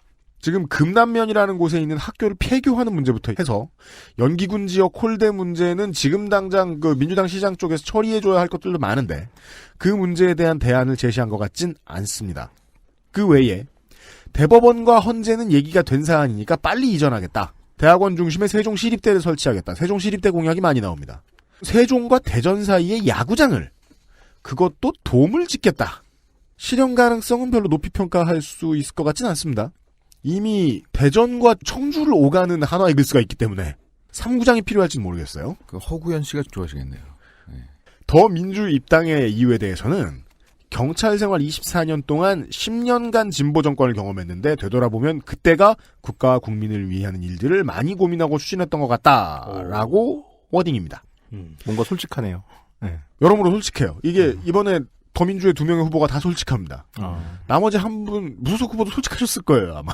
지금 금남면이라는 곳에 있는 학교를 폐교하는 문제부터 해서 연기군 지역 홀대 문제는 지금 당장 그 민주당 시장 쪽에서 처리해줘야 할 것들도 많은데 그 문제에 대한 대안을 제시한 것 같진 않습니다. 그 외에 대법원과 헌재는 얘기가 된 사안이니까 빨리 이전하겠다. 대학원 중심에 세종시립대를 설치하겠다. 세종시립대 공약이 많이 나옵니다. 세종과 대전 사이에 야구장을 그것도 돔을 짓겠다. 실현 가능성은 별로 높이 평가할 수 있을 것 같진 않습니다. 이미 대전과 청주를 오가는 한화 이글스가 있기 때문에 3구장이 필요할지는 모르겠어요. 그 허구현 씨가 좋아하시겠네요. 네. 더 민주 입당의 이유에 대해서는 경찰 생활 24년 동안 10년간 진보 정권을 경험했는데 되돌아보면 그때가 국가와 국민을 위해 하는 일들을 많이 고민하고 추진했던 것 같다라고 워딩입니다. 뭔가 솔직하네요. 네. 여러모로 솔직해요. 이게 이번에 더민주의 2명의 후보가 다 솔직합니다. 나머지 한 분 무소속 후보도 솔직하셨을 거예요 아마.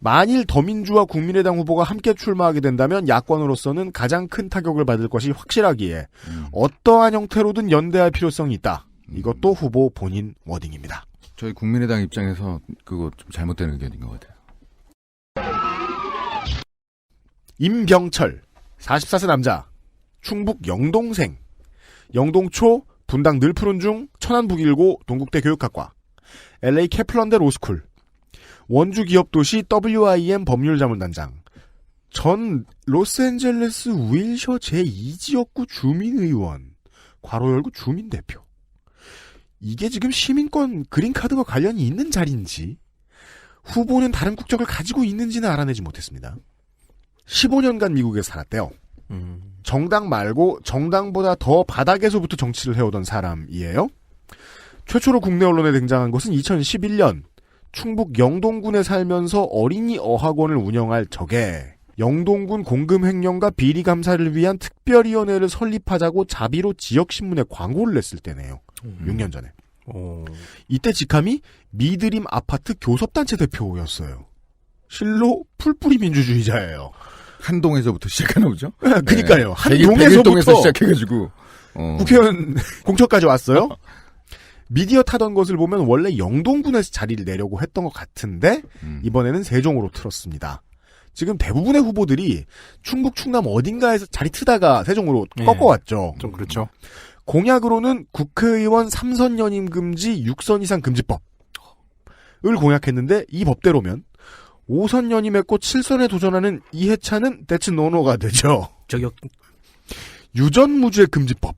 만일 더민주와 국민의당 후보가 함께 출마하게 된다면 야권으로서는 가장 큰 타격을 받을 것이 확실하기에 어떠한 형태로든 연대할 필요성이 있다. 이것도 후보 본인 워딩입니다. 저희 국민의당 입장에서 그거 좀 잘못된 의견인 것 같아요. 임병철 44세 남자 충북 영동생 영동초 분당 늘 푸른 중 천안북일고 동국대 교육학과 LA 캐플런대 로스쿨 원주 기업도시 WIM 법률자문단장 전 로스앤젤레스 윌셔 제2지역구 주민의원 괄호 열고 주민대표 이게 지금 시민권 그린카드와 관련이 있는 자리인지 후보는 다른 국적을 가지고 있는지는 알아내지 못했습니다. 15년간 미국에 살았대요. 정당 말고 정당보다 더 바닥에서부터 정치를 해오던 사람이에요. 최초로 국내 언론에 등장한 것은 2011년 충북 영동군에 살면서 어린이 어학원을 운영할 적에 영동군 공금횡령과 비리감사를 위한 특별위원회를 설립하자고 자비로 지역신문에 광고를 냈을 때네요. 6년 전에. 이때 직함이 미드림 아파트 교섭단체 대표였어요. 실로 풀뿌리 민주주의자예요. 한동에서부터 시작하나 보죠? 그러니까요. 네. 한동에서부터 시작해가지고 국회의원 공천까지 왔어요. 미디어 타던 것을 보면 원래 영동군에서 자리를 내려고 했던 것 같은데 이번에는 세종으로 틀었습니다. 지금 대부분의 후보들이 충북 충남 어딘가에서 자리 트다가 세종으로 꺾어왔죠. 좀 그렇죠. 공약으로는 국회의원 3선 연임 금지 6선 이상 금지법을 공약했는데 이 법대로면 5선 연임했고 7선에 도전하는 이해찬은 대체 노노가 되죠. 저기요. 유전무죄 금지법.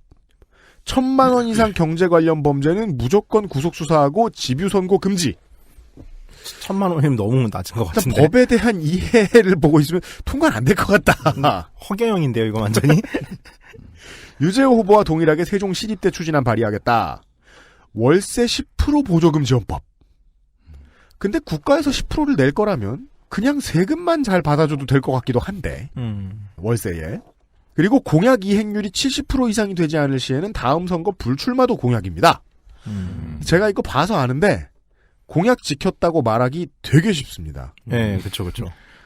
1,000만 원 이상 경제 관련 범죄는 무조건 구속수사하고 집유선고 금지. 1,000만 원이면 너무 낮은 것 같은데. 법에 대한 이해를 보고 있으면 통과는 안 될 것 같다. 허경영인데요, 이거 완전히. 유재호 후보와 동일하게 세종 시립대 추진안 발의하겠다. 월세 10% 보조금 지원법. 근데 국가에서 10%를 낼 거라면 그냥 세금만 잘 받아줘도 될 것 같기도 한데 월세에. 그리고 공약 이행률이 70% 이상이 되지 않을 시에는 다음 선거 불출마도 공약입니다. 제가 이거 봐서 아는데 공약 지켰다고 말하기 되게 쉽습니다. 네, 그렇죠.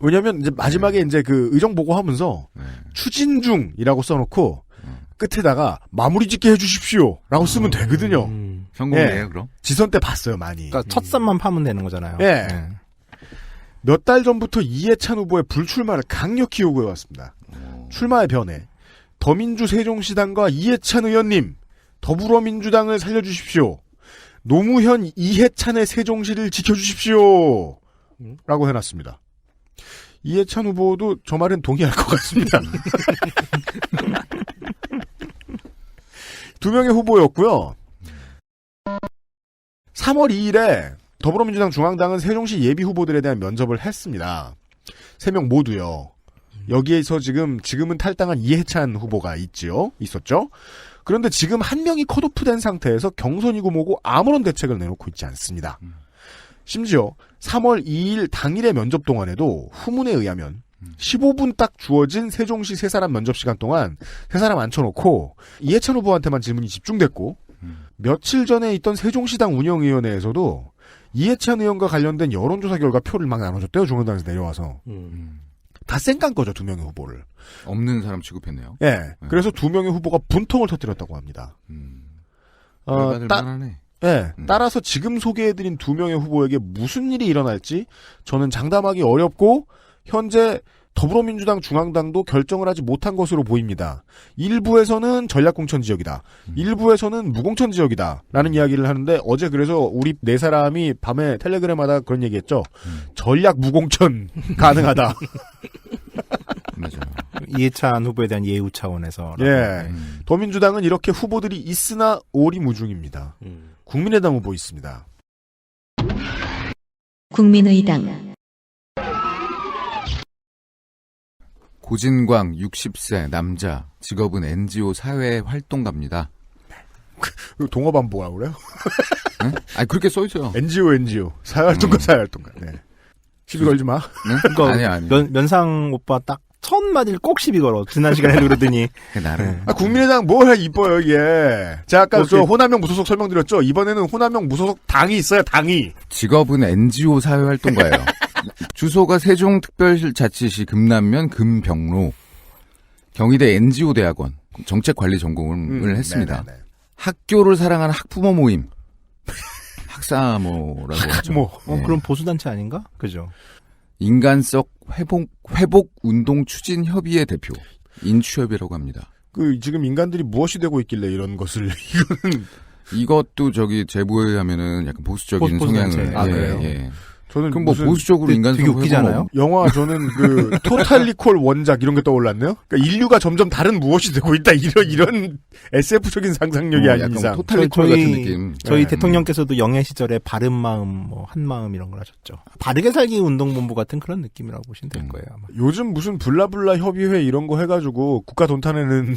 왜냐하면 이제 마지막에 이제 그 의정 보고하면서 추진 중이라고 써놓고 끝에다가 마무리 짓게 해주십시오라고 쓰면 되거든요. 성공이에요, 그럼? 지선 때 봤어요, 많이. 그러니까 첫 산만 파면 되는 거잖아요. 예. 네. 몇 달 전부터 이해찬 후보의 불출마를 강력히 요구해왔습니다. 출마의 변에 더민주 세종시당과 이해찬 의원님, 더불어민주당을 살려주십시오. 노무현 이해찬의 세종시를 지켜주십시오. 라고 해놨습니다. 이해찬 후보도 저 말은 동의할 것 같습니다. 두 명의 후보였고요. 3월 2일에 더불어민주당 중앙당은 세종시 예비 후보들에 대한 면접을 했습니다. 3명 모두요. 여기에서 지금은 탈당한 이해찬 후보가 있었죠. 그런데 지금 한 명이 컷오프된 상태에서 경선이고 뭐고 아무런 대책을 내놓고 있지 않습니다. 심지어 3월 2일 당일의 면접 동안에도 후문에 의하면 15분 딱 주어진 세종시 3사람 면접 시간 동안 3사람 앉혀놓고 이해찬 후보한테만 질문이 집중됐고 며칠 전에 있던 세종시당 운영위원회에서도 이해찬 의원과 관련된 여론조사 결과 표를 막 나눠줬대요. 중앙당에서 내려와서. 다 쌩깐 거죠. 두 명의 후보를. 없는 사람 취급했네요. 예. 네. 그래서 두 명의 후보가 분통을 터뜨렸다고 합니다. 만하네. 예. 따라서 지금 소개해드린 두 명의 후보에게 무슨 일이 일어날지 저는 장담하기 어렵고 현재 더불어민주당 중앙당도 결정을 하지 못한 것으로 보입니다. 일부에서는 전략공천 지역이다. 일부에서는 무공천 지역이다. 라는 이야기를 하는데 어제 그래서 우리 4사람이 밤에 텔레그램마다 그런 얘기했죠. 전략 무공천 가능하다. 맞아요. 이해찬 후보에 대한 예우 차원에서. 예. 더민주당은 이렇게 후보들이 있으나 오리무중입니다. 국민의당 후보 있습니다. 국민의당 고진광 60세 남자 직업은 NGO 사회활동가입니다. 동업안보가 그래요? 네? 아니 그렇게 써있어요. NGO 사회활동가 사회활동가. 네. 시비 걸지 마. 네? 그러니까 아니. 면상 오빠 딱 첫 마디를 꼭 시비 걸어. 지난 시간에 그러더니. 나름. 국민의당 뭘 이뻐요 이게. 제가 아까 저 호남형 무소속 설명드렸죠. 이번에는 호남형 무소속 당이 있어요. 당이. 직업은 NGO 사회활동가예요. 주소가 세종특별자치시 금남면 금병로. 경희대 NGO 대학원 정책관리 전공을 했습니다. 네네네. 학교를 사랑하는 학부모 모임. 학사모라고 하죠. 그럼 보수단체 아닌가? 그죠. 인간성 회복 운동 추진 협의회 대표 인추협이라고 합니다. 지금 인간들이 무엇이 되고 있길래 이런 것을 이것도 제보에 의하면은 약간 보수적인 성향을. 그래요? 예. 저는 그럼 뭐 보수적으로 인간성 되게 웃기잖아요. 영화 저는 토탈 리콜 원작 이런 게 떠올랐네요. 그러니까 인류가 점점 다른 무엇이 되고 있다 이런 SF적인 상상력이 아닌 이상. 토탈 리콜 같은 느낌. 저희 대통령께서도 영예 시절에 바른 마음, 한마음 이런 걸 하셨죠. 바르게 살기 운동본부 같은 그런 느낌이라고 보시면 될 거예요. 아마. 요즘 무슨 블라블라 협의회 이런 거 해가지고 국가 돈 타내는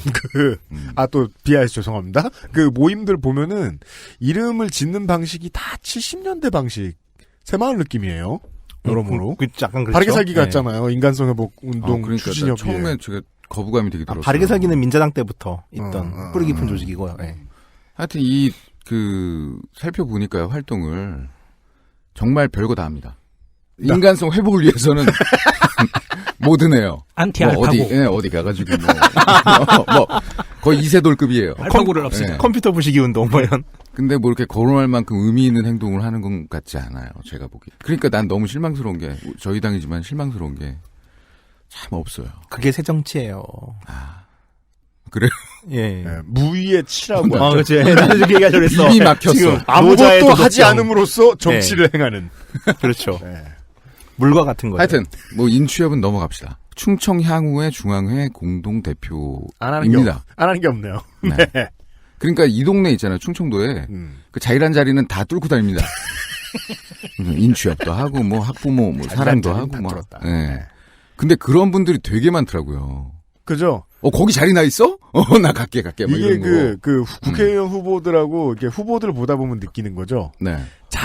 또 BIS 죄송합니다. 모임들 보면은 이름을 짓는 방식이 다 70년대 방식. 새마을 느낌이에요. 여러모로. 약간 그렇죠. 바르게 살기 같잖아요. 인간성 회복 운동 그러니까 추진협의회. 처음에 제가 거부감이 되게 들었어요. 바르게 살기는 민자당 때부터 있던 뿌리 깊은 조직이고요. 네. 하여튼 살펴보니까요, 활동을 정말 별거 다 합니다. 인간성 회복을 위해서는 뭐든 해요. 안티알파고. 어디 가가지고 거의 이세돌급이에요. 알파고를 없애자. 컴퓨터 부시기 운동 이런. 근데 이렇게 거론할 만큼 의미 있는 행동을 하는 것 같지 않아요. 제가 보기. 그러니까 난 너무 실망스러운 게 저희 당이지만 실망스러운 게 참 없어요. 그게 새 정치예요. 그래요? 예. 무위의 치라고. 그렇지. 나도 그 얘기하려고 했어. 입이 막혔어. 지금 아무것도 하지 않음으로써 정치를 행하는. 그렇죠. 물과 같은 거예요. 하여튼 인추협은 넘어갑시다. 충청 향후의 중앙회 공동 대표입니다. 안 하는 게 없네요. 네. 그러니까 이 동네 있잖아요. 충청도에 그 자일한 자리는 다 뚫고 다닙니다. 인추협도 하고 학부모 사람도 하고 네. 근데 그런 분들이 되게 많더라고요. 그죠? 거기 자리 나 있어? 나 갈게. 이게 국회의원 후보들하고 이렇게 후보들 보다 보면 느끼는 거죠. 네.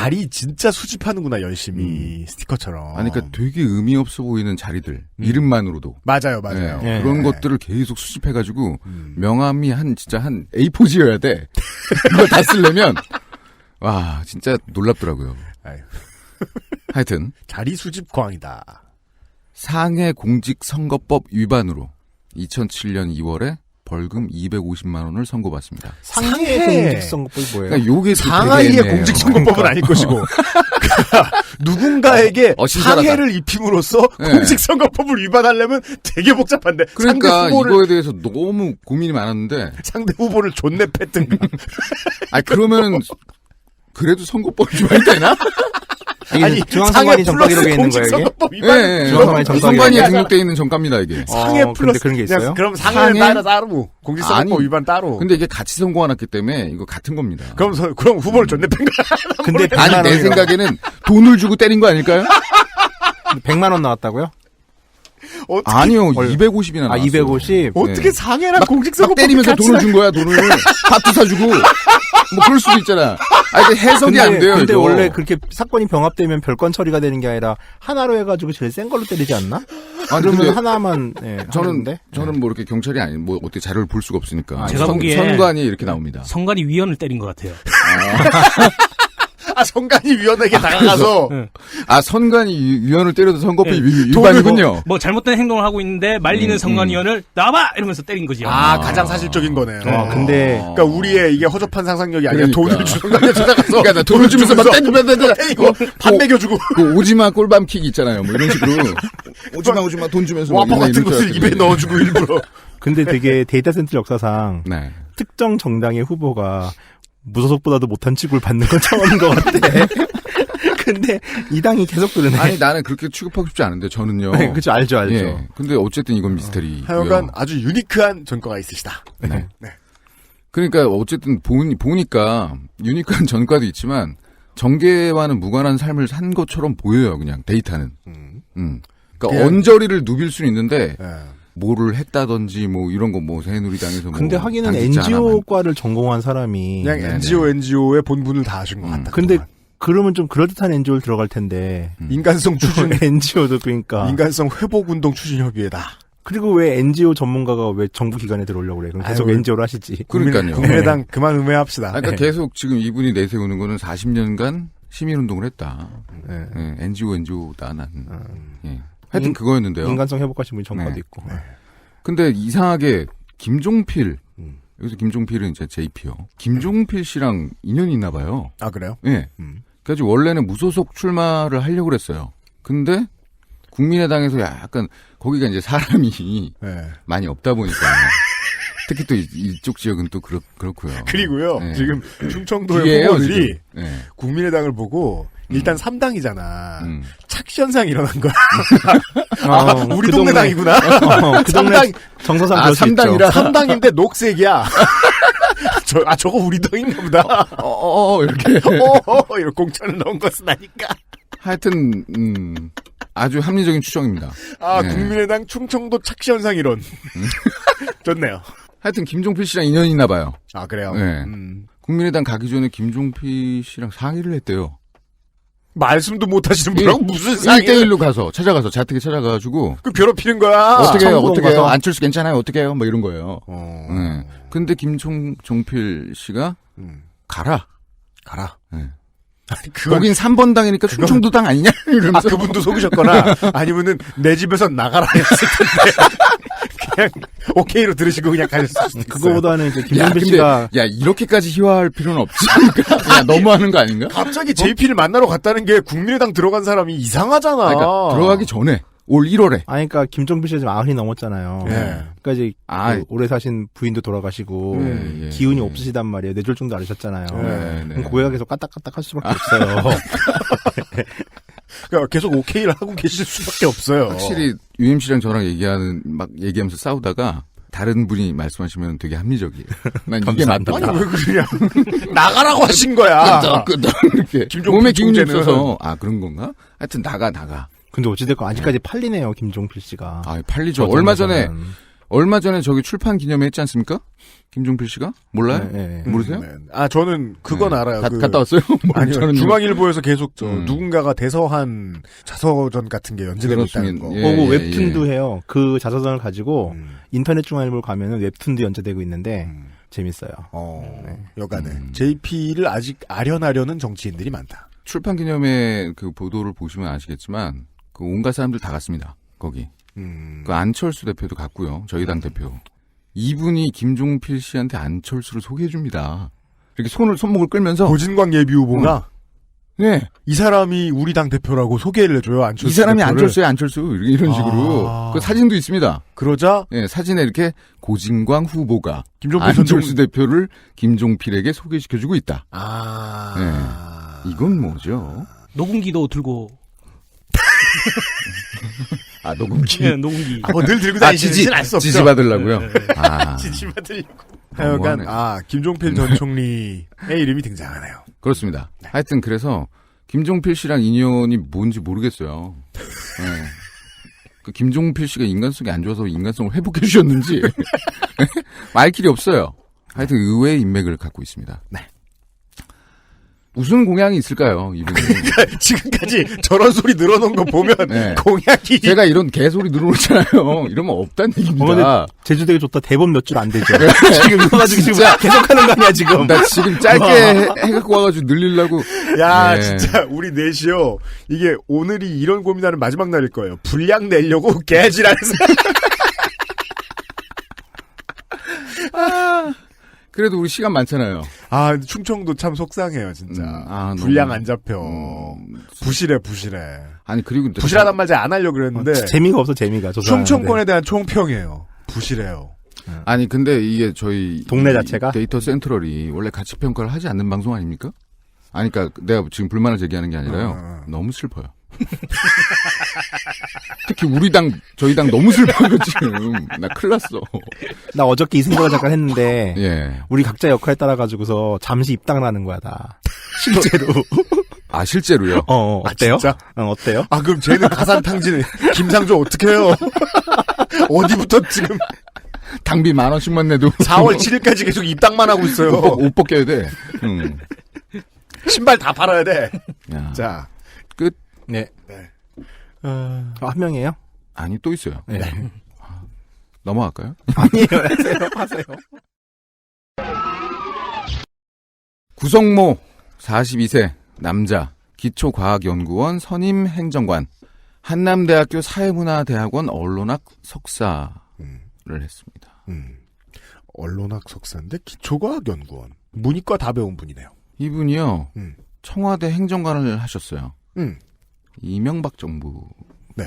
자리 진짜 수집하는구나 열심히 스티커처럼. 아니, 그러니까 되게 의미 없어 보이는 자리들 이름만으로도 맞아요. 네, 그런 것들을 계속 수집해가지고 명함이 진짜 한 A4지여야 돼. 이거 다 쓰려면 와 진짜 놀랍더라고요. 아유. 하여튼 자리 수집 광이다. 상해 공직선거법 위반으로 2007년 2월에 벌금 250만 원을 선고받습니다. 상해 공직선거법이 뭐예요? 그러니까 요게 상하이의 공직선거법은 아닐 것이고 누군가에게 신선하다. 상해를 입힘으로써 네. 공직선거법을 위반하려면 되게 복잡한데 그러니까 상대 후보를 이거에 대해서 너무 고민이 많았는데 상대 후보를 존내 팼든가. 아니 그러면 그래도 선거법 위반이 되나? 이게 중앙선관위 정가기록에 있는 거예요, 이게? 공직선거법 위반. 네, 중앙선관위 정가기록에 선관위에 등록돼 있는 정가입니다 이게. 상해 근데 플러스 그런 게 있어요? 그럼 상해는 상해? 따로 공직선거법 아니, 위반 따로. 근데 이게 같이 선고해놨기 때문에 이거 같은 겁니다. 그럼 후보를 존내 팬 거야. 근데 아니 100만 내 원이요. 생각에는 돈을 주고 때린 거 아닐까요? 100만 원 나왔다고요? 어떻게 아니요, 얼- 250이나 나왔어요. 250. 어떻게 네. 상해랑 막 공직선거법 때리면서 돈을 준 거야, 돈을. 밥도 사주고. 뭐 그럴 수도 있잖아. 아니, 근데 해석이 안 돼요, 근데 이거. 원래 그렇게 사건이 병합되면 별건 처리가 되는 게 아니라 하나로 해가지고 제일 센 걸로 때리지 않나? 아니, 그러면 근데 하나만 하는데? 저는 뭐 이렇게 경찰이 뭐 어떻게 자료를 볼 수가 없으니까. 제가 보기에 선관이 이렇게 나옵니다. 선관위 위원을 때린 것 같아요. 선관위 위원에게 다가가서 선관이 위원을 때려도 선거법 네. 위반이군요. 뭐 잘못된 행동을 하고 있는데 말리는 선관위원을 나와봐 이러면서 때린 거지요. 가장 사실적인 거네. 근데 그러니까 우리의 이게 허접한 상상력이 아니라 그러니까. 돈을 주는 거야. 찾아가서 그러니까 나 돈을 주면서 막 때리고 밥 먹여주고 그 오지마 꿀밤 킥 있잖아요. 뭐 이런 식으로. 오지마 돈 주면서. 와퍼 막 같은 이런 것을 입에 넣어주고 일부러. 근데 되게 데이터 센터 역사상 네. 특정 정당의 후보가 무소속보다도 못한 취급을 받는 건 처음인 것 같아. 근데 이 당이 계속 그러네. 아니 나는 그렇게 취급하고 싶지 않은데 저는요. 네, 그죠, 알죠. 예. 근데 어쨌든 이건 미스터리. 하여간 아주 유니크한 전과가 있으시다. 네. 그러니까 어쨌든 보니까 유니크한 전과도 있지만 정계와는 무관한 삶을 산 것처럼 보여요. 그냥 데이터는. 그러니까 그냥- 언저리를 누빌 수는 있는데 네. 뭐를 했다든지 뭐 이런 거 뭐 새누리당에서 뭐 근데 하기는 당직자 NGO과를 전공한 사람이 그냥 네네. NGO의 본분을 다 하신 것 같다. 근데 그동안. 그러면 좀 그럴듯한 NGO를 들어갈 텐데 인간성 추진, NGO도 그러니까 인간성 회복운동 추진협의회다. 그리고 왜 NGO 전문가가 왜 정부 기관에 들어오려고 그래? 그럼 계속 아유, NGO를 하시지. 그러니까요. 국민의당 그만 음해합시다. 그러니까 계속 지금 이분이 내세우는 거는 40년간 시민운동을 했다. 네. 예, NGO다 나는. 예. 하여튼 그거였는데요. 인간성 회복하신 분이 전과도 네. 있고. 근데 이상하게 김종필 여기서 김종필은 이제 JP요. 김종필 씨랑 인연이 있나 봐요. 아 그래요? 예. 그래서 원래는 무소속 출마를 하려고 그랬어요. 근데 국민의당에서 약간 거기가 이제 사람이 네. 많이 없다 보니까 특히 또 이쪽 지역은 또 그렇고요. 그리고요. 네. 지금 충청도의 기회예요, 후보들이 지금. 네. 국민의당을 보고 일단 3당이잖아. 음. 착시현상이 일어난 거야. 우리 그 동네 당이구나. 그 동네 3당, 정서상 아, 그럴 수 있죠. 3당이라. 3당인데 녹색이야. 저거 우리 당인가 보다. 이렇게. 이렇게 공천을 넣은 것은 아니까. 하여튼 아주 합리적인 추정입니다. 네. 국민의당 충청도 착시현상 이론. 좋네요. 하여튼 김종필 씨랑 인연이 있나 봐요. 아, 그래요? 네. 국민의당 가기 전에 김종필 씨랑 상의를 했대요. 말씀도 못 하시는 분하고 무슨 상의를. 1대1로 가서 자택에 찾아가가지고 그 괴롭히는 거야. 어떻게 해요? 청구동 어떻게 해요? 가서? 안철수 괜찮아요? 어떻게 해요? 뭐 이런 거예요. 네. 근데 김종필 씨가 가라. 네. 거긴 3번 당이니까 충청도 당 아니냐? 이러면서. 그분도 속으셨거나 아니면은 내 집에서 나가라 했을 텐데 그냥 오케이로 들으시고 그냥 가셨을 수도 있어요. 그거보다는 이제 야, 김종필 근데, 씨가 야, 이렇게까지 희화할 필요는 없지. 야, 너무하는 거 아닌가? 갑자기 JP를 만나러 갔다는 게 국민의당 들어간 사람이 이상하잖아. 그러니까 들어가기 전에 올 1월에. 그러니까 김종필 씨가 지금 90이 넘었잖아요. 예. 그러니까 이제 아. 그 오래 사신 부인도 돌아가시고 예, 예, 기운이 예. 없으시단 말이에요. 뇌졸중도 앓으셨잖아요. 네, 네. 그럼 고개가 계속 까딱까딱 할 수밖에 없어요. 그러니까 계속 오케이를 하고 계실 수밖에 없어요. 확실히 UMC랑 저랑 얘기하면서 싸우다가 다른 분이 말씀하시면 되게 합리적이에요. 난 이게 맞다. 아니 왜 그러냐. 나가라고 하신 거야. 끄덕 이렇게 김종필 몸에 기운이 총재는. 없어서 그런 건가? 하여튼 나가. 근데 어찌됐건 아직까지 팔리네요, 김종필 씨가. 팔리죠. 얼마 전에 얼마 전에 저기 출판 기념회 했지 않습니까? 김종필 씨가? 몰라요? 네. 모르세요? 네. 아, 저는 그건 네. 알아요. 갔다 왔어요? 아니요. 저는 중앙일보에서 계속 누군가가 대서한 자서전 같은 게 연재되고 있다는 거. 그리고 웹툰도 해요. 그 자서전을 가지고 인터넷 중앙일보를 가면은 웹툰도 연재되고 있는데 재밌어요. 여간에 JP를 아직 아련하려는 정치인들이 많다. 출판 기념회 그 보도를 보시면 아시겠지만 그 온갖 사람들 다 갔습니다. 거기. 그 안철수 대표도 갔고요. 저희 당 대표. 이분이 김종필 씨한테 안철수를 소개해 줍니다. 이렇게 손목을 끌면서 고진광 예비 후보가 네. 이 사람이 우리 당 대표라고 소개를 해줘요. 안철수 이 사람이 대표를. 안철수예요, 안철수. 이런 식으로. 그 사진도 있습니다. 그러자 네, 사진에 이렇게 고진광 후보가 김종필 안철수 대표를 김종필에게 소개시켜주고 있다. 아. 네. 이건 뭐죠? 녹음기도 들고. 아, 녹음기. 네, 녹음기. 뭐 늘 들고 다니시진 않을 수 없죠. 지지 받으려고요? 아. 지지 받으려고. 하여간, 김종필 전 총리의 이름이 등장하네요. 그렇습니다. 하여튼 그래서 김종필 씨랑 인연이 뭔지 모르겠어요. 네. 그 김종필 씨가 인간성이 안 좋아서 인간성을 회복해 주셨는지 말 길이 없어요. 하여튼 의외의 인맥을 갖고 있습니다. 네. 무슨 공약이 있을까요, 이분이? 그러니까 지금까지 저런 소리 늘어놓은 거 보면 네. 공약이 제가 이런 개소리 늘어놓잖아요. 이러면 없다는 얘기입니다. 제주 되게 좋다. 대본 몇 줄 안 되죠. 지금 이거 가지고 지금 계속하는 거 아니야 지금? 나 지금 짧게 해갖고 와가지고 늘리려고. 야, 네. 진짜 우리 넷이요. 이게 오늘이 이런 고민하는 마지막 날일 거예요. 분량 내려고 개지랄해서. 그래도 우리 시간 많잖아요. 아, 충청도 참 속상해요, 진짜. 분량 안 잡혀. 부실해. 아니, 그리고. 부실하단 말 잘 안 하려고 그랬는데. 재미가 없어, 재미가. 충청권에 대한 총평이에요. 부실해요. 아니, 근데 이게 저희. 동네 자체가? 데이터 센트럴이 원래 가치평가를 하지 않는 방송 아닙니까? 아니, 그니까 내가 지금 불만을 제기하는 게 아니라요. 너무 슬퍼요. 특히 저희 당 너무 슬퍼요, 지금. 나 큰일 났어. 나 어저께 이 생각을 잠깐 했는데, 예. 우리 각자 역할에 따라가지고서 잠시 입당을 하는 거야, 다. 실제로. 아, 실제로요? 어때요? 아, 진짜? 어때요? 아, 그럼 쟤는 가산탕진을, 김상조 어떻게 해요? 어디부터 지금. 당비 10,000원씩만 내도. 4월 7일까지 계속 입당만 하고 있어요. 옷 벗겨야 돼. 신발 다 팔아야 돼. 야. 자. 끝. 네. 한 명이에요? 아니, 또 있어요. 네. 넘어갈까요? 아니에요. 하세요. 구성모, 42세, 남자, 기초과학연구원 선임 행정관, 한남대학교 사회문화대학원 언론학 석사를 했습니다. 언론학 석사인데 기초과학연구원. 문이과 다 배운 분이네요. 이분이요, 청와대 행정관을 하셨어요. 이명박 정부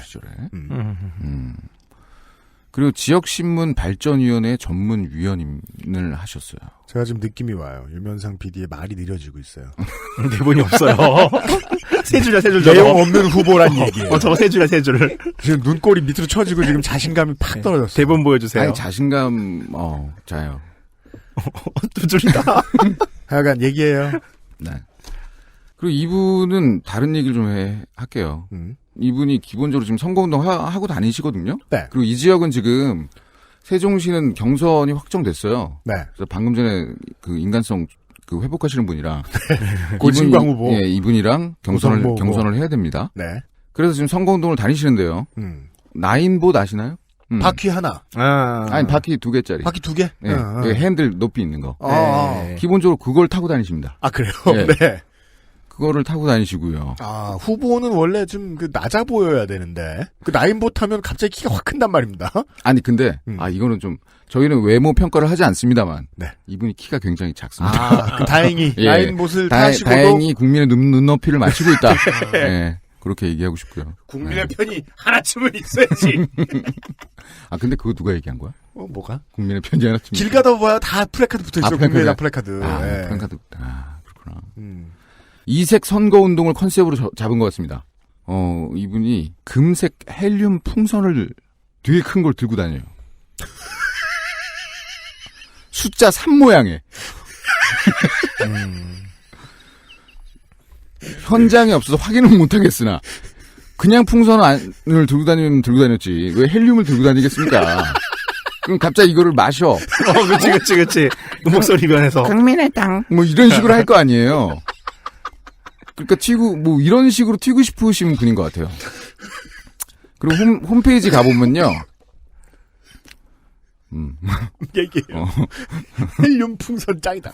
시절에. 그리고 지역신문 발전위원회 전문위원을 하셨어요. 제가 지금 느낌이 와요. 유면상 PD의 말이 느려지고 있어요. 대본이 없어요. 세 줄이야. 내용 없는 후보란 얘기예요. 저거 세 줄을. 지금 눈꼬리 밑으로 쳐지고 지금 자신감이 팍 떨어졌어요. 대본 보여주세요. 아니, 자신감, 자요. 두 줄이다. 하여간 얘기해요. 네. 그리고 이분은 다른 얘기를 좀 할게요. 이분이 기본적으로 지금 선거운동 하고 다니시거든요. 네. 그리고 이 지역은 지금 세종시는 경선이 확정됐어요. 네. 그래서 방금 전에 그 인간성 그 회복하시는 분이랑 고진광 후보. 예, 이분이랑 경선을 해야 됩니다. 네. 그래서 지금 선거운동을 다니시는데요. 나인봇 아시나요? 바퀴 하나. 아니 바퀴 2개짜리. 바퀴 2개? 예, 그 핸들 높이 있는 거. 네. 기본적으로 그걸 타고 다니십니다. 아, 그래요? 예. 네. 그거를 타고 다니시고요. 아, 후보는 원래 좀 낮아 보여야 되는데 그 나인봇 하면 갑자기 키가 확 큰단 말입니다. 아니 근데 이거는 좀 저희는 외모 평가를 하지 않습니다만 네. 이분이 키가 굉장히 작습니다. 아, 다행히 예. 나인봇을 타시고도 다행히 국민의 눈높이를 맞추고 있다. 예. 그렇게 얘기하고 싶고요. 국민의 편이 하나쯤은 있어야지. 아 근데 그거 누가 얘기한 거야? 뭐가? 국민의 편이 하나쯤. 길 가다 봐야 다 플래카드 붙어 있어. 국민의당 플래카드. 네. 플래카드. 그렇구나. 이색 선거운동을 컨셉으로 잡은 것 같습니다. 이분이 금색 헬륨 풍선을 되게 큰 걸 들고 다녀요. 숫자 3 모양의. 현장에 없어서 확인은 못하겠으나 그냥 풍선을 들고 다니면 들고 다녔지 왜 헬륨을 들고 다니겠습니까? 그럼 갑자기 이거를 마셔. 그치. 목소리 변해서. 국민의 땅. 뭐 이런 식으로 할 거 아니에요. 그러니까 뭐 이런 식으로 튀고 싶으신 분인 것 같아요. 그리고 홈페이지 가보면요. 얘기해요. 헬륨 풍선 짱이다.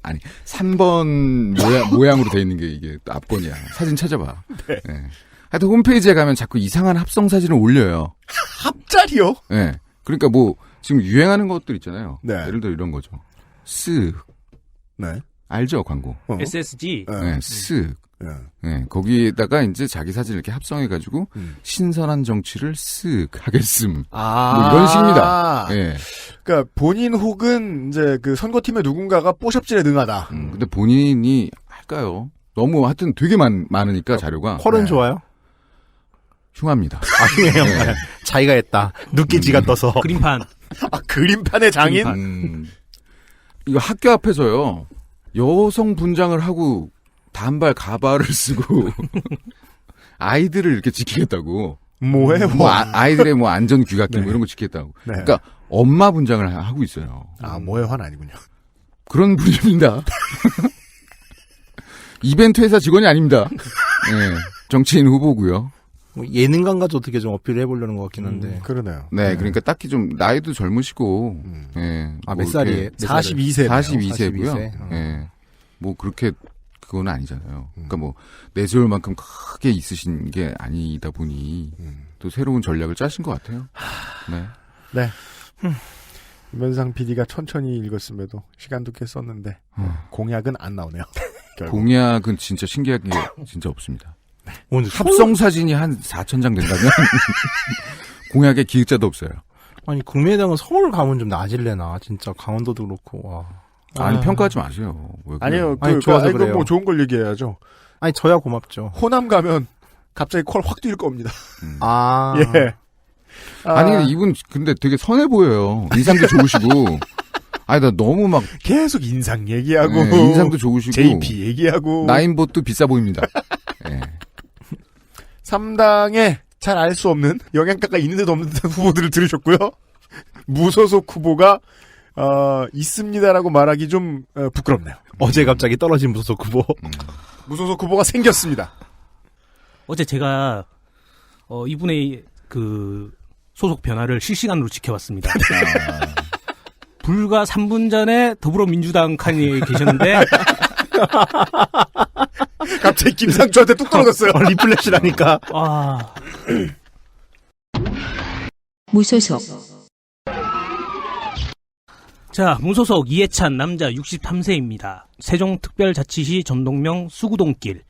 아니, 3번 모양으로 돼 있는 게 이게 앞번이야. 사진 찾아봐. 네. 네. 하여튼 홈페이지에 가면 자꾸 이상한 합성 사진을 올려요. 합짤이요? 네. 그러니까 뭐, 지금 유행하는 것들 있잖아요. 네. 예를 들어 이런 거죠. 쓱. 네. 알죠, 광고? SSG. 네, 쓱. 네. 네, 거기에다가 이제 자기 사진을 이렇게 합성해가지고, 신선한 정치를 쓱 하겠음. 뭐 이런 식입니다. 네. 그러니까 본인 혹은 이제 그 선거팀의 누군가가 뽀샵질에 능하다. 근데 본인이 할까요? 너무 하여튼 되게 많으니까 자료가. 퀄은 좋아요? 흉합니다. 아니에요. 네. 자기가 했다. 누끼지가 떠서. 그림판. 그림판의 장인? 이거 학교 앞에서요. 여성 분장을 하고 단발 가발을 쓰고 아이들을 이렇게 지키겠다고. 뭐해? 뭐 아이들의 뭐 안전 귀갓길 뭐 이런 거 지키겠다고. 네. 그러니까 엄마 분장을 하고 있어요. 뭐해 화는 아니군요. 그런 분입니다. 이벤트 회사 직원이 아닙니다. 네, 정치인 후보고요. 뭐 예능감까지 어떻게 좀 어필을 해보려는 것 같긴 한데. 그러네요. 네, 그러니까 딱히 좀 나이도 젊으시고, 네. 몇 살이에요? 42세. 42세고요. 42세. 네. 뭐 그렇게 그건 아니잖아요. 그러니까 뭐 내세울만큼 크게 있으신 게 아니다 보니 또 새로운 전략을 짜신 것 같아요. 네. 네. 유면상 PD가 천천히 읽었음에도 시간도 꽤 썼는데 공약은 안 나오네요. 공약은 진짜 신기한 게 진짜 없습니다. 오늘 합성 사진이 한 4,000장 된다면 공약에 기획자도 없어요. 아니 국민의당은 서울 가면 좀 나아질래나 진짜 강원도도 그렇고 와. 아니 평가하지 마세요. 왜 아니요. 아니, 좋아서 그래요. 뭐 좋은 걸 얘기해야죠. 아니 저야 고맙죠. 호남 가면 갑자기 콜 확 뛸 겁니다. 예. 아니 근데 이분 근데 되게 선해 보여요. 인상도 좋으시고. 아니 나 너무 막 계속 인상 얘기하고 네, 인상도 좋으시고 JP 얘기하고 나인봇도 비싸 보입니다. 네. 3당에 잘 알 수 없는 영양가가 있는 듯 없는 듯한 후보들을 들으셨고요. 무소속 후보가 있습니다라고 말하기 좀 부끄럽네요. 어제 갑자기 떨어진 무소속 후보. 무소속 후보가 생겼습니다. 어제 제가 이분의 그 소속 변화를 실시간으로 지켜봤습니다. 불과 3분 전에 더불어민주당 칸이 계셨는데 갑자기 김상조한테 뚝 떨어졌어요. 리플래시라니까. 무소속. 자, 무소속 이해찬 남자 63세입니다. 세종특별자치시 전동명 수구동길.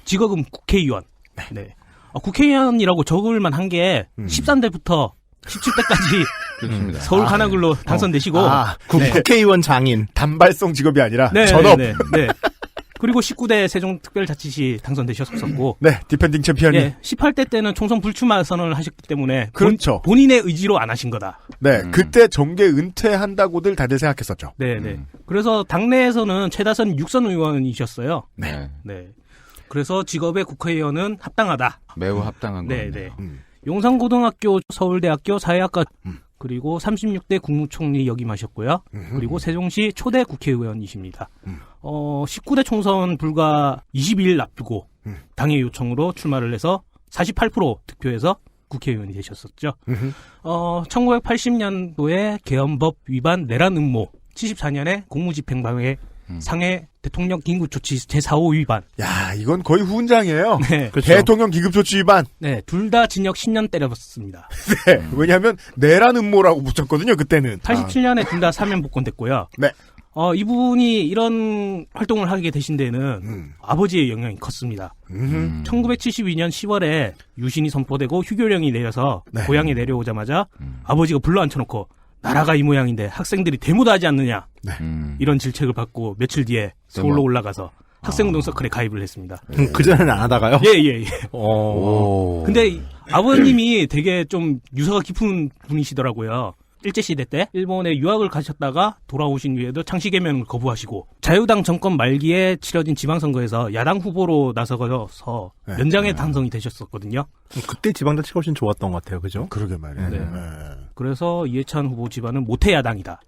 직업은 국회의원. 네. 국회의원이라고 적을만 한 게 13대부터 17대까지 그렇습니다. 서울 관악을로 당선되시고 국회의원 장인. 단발성 직업이 아니라 네, 전업. 네. 그리고 19대 세종특별자치시 당선되셨었고 네, 디펜딩 챔피언이. 예, 18대 때는 총선 불출마 선언을 하셨기 때문에 그렇죠. 본인의 의지로 안 하신 거다. 네, 그때 정계 은퇴한다고들 다들 생각했었죠. 네. 그래서 당내에서는 최다선 6선 의원이셨어요. 네. 그래서 직업의 국회의원은 합당하다. 매우 합당한 거예요. 네. 용산고등학교, 서울대학교 사회학과 그리고 36대 국무총리 역임하셨고요. 그리고 세종시 초대 국회의원이십니다. 19대 총선 불과 22일 앞두고 당의 요청으로 출마를 해서 48% 득표해서 국회의원이 되셨었죠. 1980년도에 개헌법 위반 내란 음모, 74년에 공무집행방해 상해 대통령 긴급조치 제4호 위반. 야, 이건 거의 후훈장이에요. 네. 그렇죠. 대통령 긴급조치 위반. 네, 둘 다 징역 10년 때려봤습니다. 네, 왜냐하면 내란 음모라고 붙였거든요. 그때는. 87년에 둘 다 사면 복권됐고요. 네. 이분이 이런 활동을 하게 되신 데는 아버지의 영향이 컸습니다. 1972년 10월에 유신이 선포되고 휴교령이 내려서 고향에 내려오자마자 아버지가 불러앉혀놓고 나라가 이 모양인데 학생들이 데모도 하지 않느냐. 이런 질책을 받고 며칠 뒤에 서울로 올라가서 학생운동 서클에 가입을 했습니다. 그전에는 안 하다가요? 예. 근데 아버님이 되게 좀 유서가 깊은 분이시더라고요. 일제시대 때 일본에 유학을 가셨다가 돌아오신 후에도 창씨개명을 거부하시고 자유당 정권 말기에 치러진 지방선거에서 야당 후보로 나서서 연장에 당선이 되셨었거든요. 그때 지방자치가 훨씬 좋았던 것 같아요. 그죠? 그러게 말이에요. 네. 그래서 이해찬 후보 집안은 모태야당이다.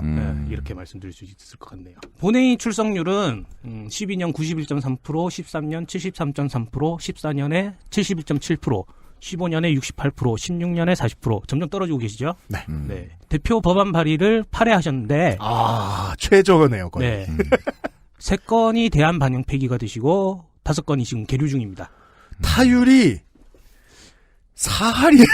네, 이렇게 말씀드릴 수 있을 것 같네요. 본회의 출석률은 12년 91.3%, 13년 73.3%, 14년에 71.7%, 15년에 68%, 16년에 40% 점점 떨어지고 계시죠? 네. 네. 대표 법안 발의를 8회 하셨는데 최저네요, 거의. 네. 3건이 대안 반영 폐기가 되시고 5건이 지금 계류 중입니다. 타율이 4할이에요.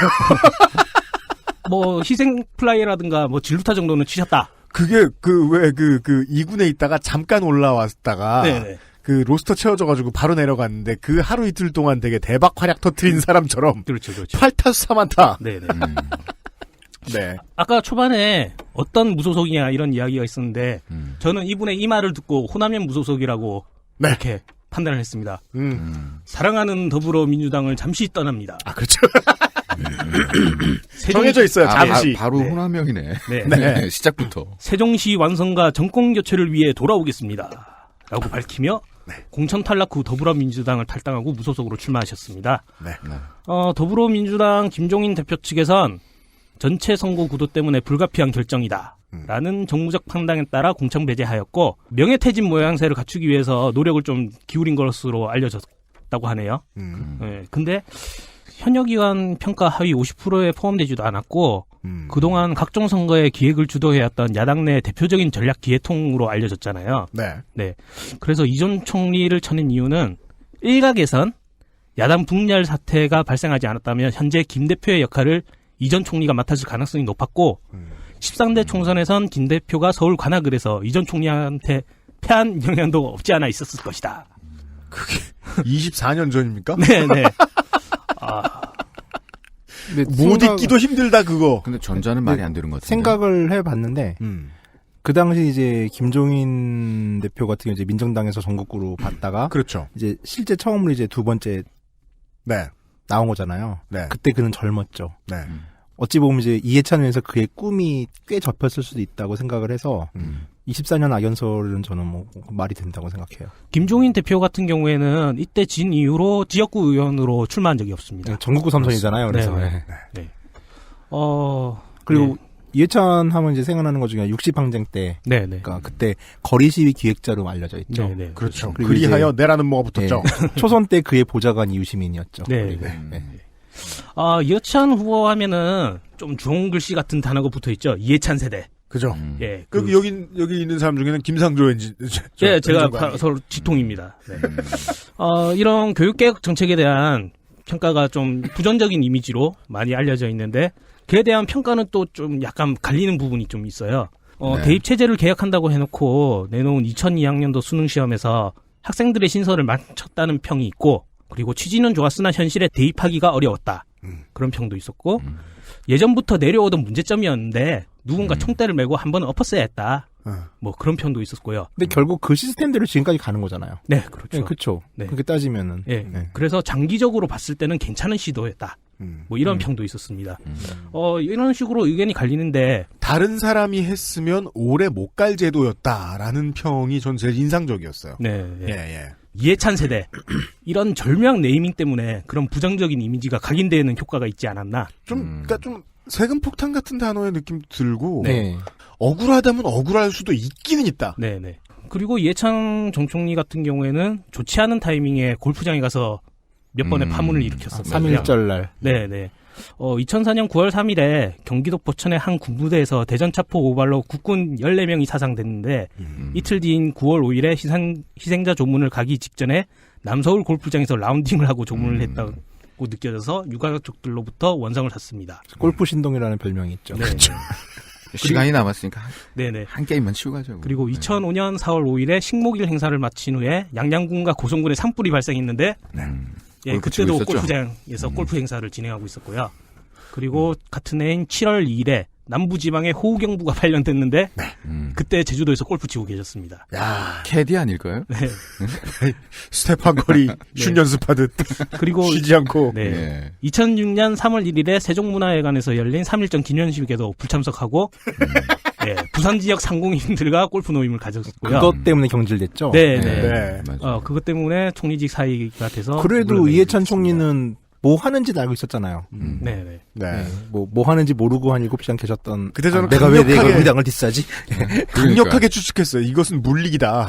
뭐 희생 플라이라든가 뭐 진루타 정도는 치셨다. 그게 왜 2군에 있다가 잠깐 올라왔다가 네네. 그 로스터 채워져가지고 바로 내려갔는데 그 하루 이틀 동안 되게 대박 활약 터트린 사람처럼 그렇죠. 8타수 4만타. 네네. 네. 아까 초반에 어떤 무소속이냐 이런 이야기가 있었는데 저는 이분의 이 말을 듣고 호남연 무소속이라고 이렇게 판단을 했습니다. 사랑하는 더불어민주당을 잠시 떠납니다. 그렇죠. 정해져 있어요. 잠시. 바로 호남형이네. 네. 시작부터. 세종시 완성과 정권 교체를 위해 돌아오겠습니다. 라고 밝히며 공천 탈락 후 더불어민주당을 탈당하고 무소속으로 출마하셨습니다. 더불어민주당 김종인 대표 측에선 전체 선거 구도 때문에 불가피한 결정이다. 라는 정무적 판단에 따라 공천 배제하였고 명예퇴진 모양새를 갖추기 위해서 노력을 좀 기울인 것으로 알려졌다고 하네요. 네, 근데 현역기관 평가 하위 50%에 포함되지도 않았고 그동안 각종 선거의 기획을 주도해왔던 야당 내 대표적인 전략 기획통으로 알려졌잖아요. 네. 그래서 이전 총리를 쳐낸 이유는 일각에선 야당 분열 사태가 발생하지 않았다면 현재 김 대표의 역할을 이전 총리가 맡았을 가능성이 높았고 13대 총선에선 김 대표가 서울 관악을 해서 이전 총리한테 패한 영향도 없지 않아 있었을 것이다. 그게 24년 전입니까? 네네. 못 잊기도 힘들다 그거. 근데 전자는 말이 안 되는 것 같아요. 생각을 해봤는데 그 당시 이제 김종인 대표 같은 경우 이제 민정당에서 전국구로 받다가 그렇죠. 이제 실제 처음으로 이제 두 번째 나온 거잖아요. 그때 그는 젊었죠. 어찌 보면 이제 이해찬에서 그의 꿈이 꽤 접혔을 수도 있다고 생각을 해서 24년 악연설은 저는 뭐 말이 된다고 생각해요. 김종인 대표 같은 경우에는 이때 진 이후로 지역구 의원으로 출마한 적이 없습니다. 전국구 삼선이잖아요. 그래서 그리고 이해찬 하면 이제 생각나는 것 중에 60항쟁 때, 그러니까 그때 거리 시위 기획자로 알려져 있죠. 그렇죠. 그리하여 내라는 뭐가 붙었죠. 초선 때 그의 보좌관 이유시민이었죠. 이해찬 후보 하면은 좀 좋은 글씨 같은 단어가 붙어 있죠. 이해찬 세대. 그죠. 예. 여기 있는 사람 중에는 김상조 예, 제가 서로 지통입니다. 이런 교육개혁 정책에 대한 평가가 좀 부정적인 이미지로 많이 알려져 있는데 그에 대한 평가는 또 좀 약간 갈리는 부분이 좀 있어요. 대입체제를 개혁한다고 해놓고 내놓은 2002학년도 수능시험에서 학생들의 신설을 맞췄다는 평이 있고 그리고 취지는 좋았으나 현실에 대입하기가 어려웠다. 그런 평도 있었고 예전부터 내려오던 문제점이었는데 누군가 총대를 메고 한 번은 엎었어야 했다. 뭐 그런 편도 있었고요. 근데 결국 그 시스템대로 지금까지 가는 거잖아요. 네, 그렇죠. 그렇죠. 그렇게 따지면은. 그래서 장기적으로 봤을 때는 괜찮은 시도였다. 뭐 이런 평도 있었습니다. 이런 식으로 의견이 갈리는데 다른 사람이 했으면 오래 못 갈 제도였다라는 평이 전 제일 인상적이었어요. 이해찬 세대 이런 절묘한 네이밍 때문에 그런 부정적인 이미지가 각인되는 효과가 있지 않았나. 그러니까 좀 세금 폭탄 같은 단어의 느낌도 들고 억울하다면 억울할 수도 있기는 있다. 그리고 이해찬 전 총리 같은 경우에는 좋지 않은 타이밍에 골프장에 가서 몇 번의 파문을 일으켰었어요. 3.1절 날. 2004년 9월 3일에 경기도 포천의 한 군부대에서 대전차포 오발로 국군 14명이 사상됐는데 이틀 뒤인 9월 5일에 희생자 조문을 가기 직전에 남서울 골프장에서 라운딩을 하고 조문을 했다고 느껴져서 유가족들로부터 원성을 샀습니다. 골프 신동이라는 별명이 있죠. 시간이 남았으니까 네네. 한 게임만 치고 가죠. 그리고 2005년 4월 5일에 식목일 행사를 마친 후에 양양군과 고성군에 산불이 발생했는데 예, 그때도 골프장에서 골프 행사를 진행하고 있었고요. 그리고 같은 해인 7월 2일에 남부지방에 호우경보가 발령됐는데 그때 제주도에서 골프 치고 계셨습니다. 야, 캐디 아닐까요? 네. 스테판 커리 슛 연습하듯 그리고 쉬지 않고. 네. 예. 2006년 3월 1일에 세종문화회관에서 열린 3.1전 기념식에도 불참석하고 네, 부산 지역 상공인들과 골프 모임을 가졌고요. 그것 때문에 경질됐죠. 네, 네. 네. 네. 맞아요. 그것 때문에 총리직 사이가 돼서 그래도 물러나게 이해찬 됐습니다. 총리는 뭐 하는지 알고 있었잖아요. 네, 네. 네. 뭐 하는지 모르고 한 7시간 계셨던. 그때 저는 내가 왜 내가 강력하게- 우리 당을 디스하지? 강력하게 추측했어요. 이것은 물리기다.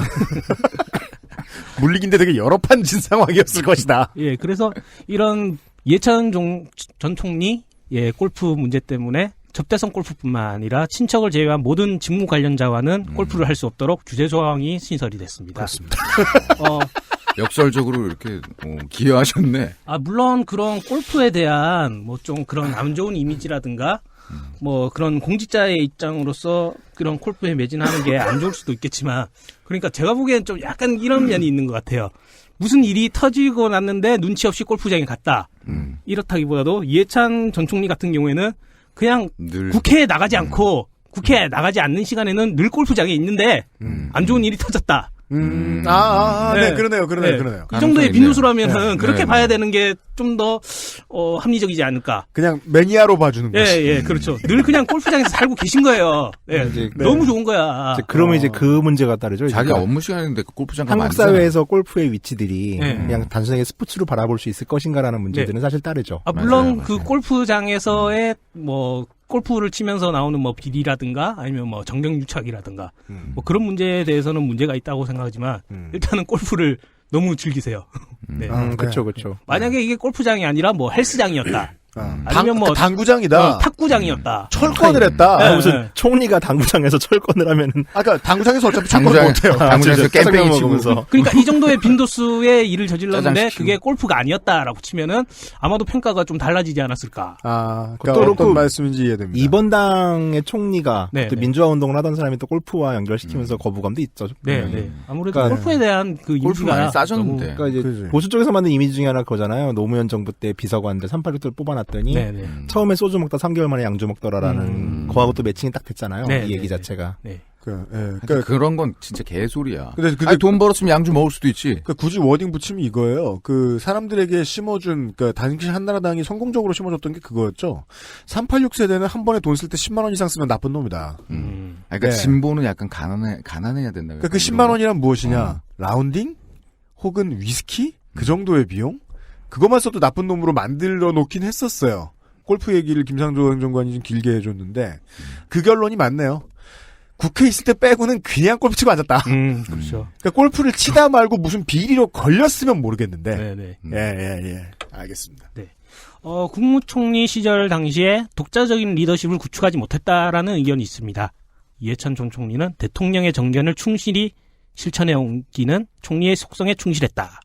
물리기인데 되게 여러 판 진 상황이었을 것이다. 예, 그래서 이런 이해찬 전 총리 예, 골프 문제 때문에 접대성 골프뿐만 아니라 친척을 제외한 모든 직무 관련자와는 골프를 할 수 없도록 규제 조항이 신설이 됐습니다. 그렇습니다. 역설적으로 이렇게 기여하셨네. 물론 그런 골프에 대한 뭐 좀 그런 안 좋은 이미지라든가 뭐 그런 공직자의 입장으로서 그런 골프에 매진하는 게 안 좋을 수도 있겠지만 그러니까 제가 보기엔 좀 약간 이런 면이 있는 것 같아요. 무슨 일이 터지고 났는데 눈치 없이 골프장에 갔다. 이렇다기보다도 이해찬 전 총리 같은 경우에는 그냥 늘 국회에 나가지 않고 국회에 나가지 않는 시간에는 늘 골프장에 있는데 안 좋은 일이 터졌다. 네, 그러네요. 네. 이 정도의 빈누수라면은 그렇게 봐야 되는 게 좀 더 합리적이지 않을까. 그냥 매니아로 봐주는 거지. 예, 그렇죠. 늘 그냥 골프장에서 살고 계신 거예요. 예, 이제 너무 좋은 거야. 그러면 이제 그 문제가 따르죠. 자기 그러니까 업무 시간인데 골프장 가면 한국 안 되잖아. 사회에서 골프의 위치들이 네. 그냥 단순하게 스포츠로 바라볼 수 있을 것인가라는 문제들은 사실 따르죠. 물론 맞아요. 그 골프장에서의 뭐 골프를 치면서 나오는 뭐 비리라든가 아니면 뭐 정경유착이라든가 뭐 그런 문제에 대해서는 문제가 있다고 생각하지만 일단은 골프를 너무 즐기세요. 네. 그렇죠. 만약에 이게 골프장이 아니라 뭐 헬스장이었다. 아니면 뭐 당구장이다. 탁구장이었다. 철권을 했다. 네, 무슨 네. 총리가 당구장에서 철권을 하면은 아까 당구장에서 어차피 철권 못해요. 당구장에서 깸뺑이 치고 먹으면서. 그러니까 이 정도의 빈도수의 일을 저질렀는데 짜장 시키고. 그게 골프가 아니었다라고 치면은 아마도 평가가 좀 달라지지 않았을까. 그러니까 또 어떤 그렇고 말씀인지 이해됩니다. 이번 당의 총리가 네, 또 네. 민주화 운동을 하던 사람이 또 골프와 연결시키면서 거부감도 있죠. 네, 네. 아무래도 그러니까 골프에 대한 그 골프 인지가 많이 싸졌는데. 그러니까 이제 그지. 보수 쪽에서 만든 이미지 중에 하나 그거잖아요. 노무현 정부 때 비서관들 386들 뽑아놨더니 네, 네. 처음에 소주 먹다 3개월 만에 양주 먹더라라는 거하고 또 매칭이 딱 됐잖아요. 네, 이 얘기 네, 자체가. 네. 그러니까 그런 건 진짜 개소리야. 근데 아니, 돈 벌었으면 양주 먹을 수도 있지. 굳이 워딩 붙이면 이거예요. 그 사람들에게 심어준 당시 한나라당이 성공적으로 심어줬던 게 그거였죠. 386 세대는 한 번에 돈 쓸 때 10만 원 이상 쓰면 나쁜 놈이다. 그러니까 네. 진보는 약간 가난해야 된다. 그러니까 그 10만 원이란 무엇이냐? 라운딩 혹은 위스키 그 정도의 비용? 그것만 써도 나쁜 놈으로 만들어 놓긴 했었어요. 골프 얘기를 김상조 행정관이 좀 길게 해줬는데 그 결론이 맞네요. 국회 있을 때 빼고는 그냥 골프 치고 앉았다. 그렇죠. 그러니까 골프를 치다 말고 무슨 비리로 걸렸으면 모르겠는데. 네, 네. 예. 알겠습니다. 네. 국무총리 시절 당시에 독자적인 리더십을 구축하지 못했다라는 의견이 있습니다. 이해찬 전 총리는 대통령의 정견을 충실히 실천해 옮기는 총리의 속성에 충실했다.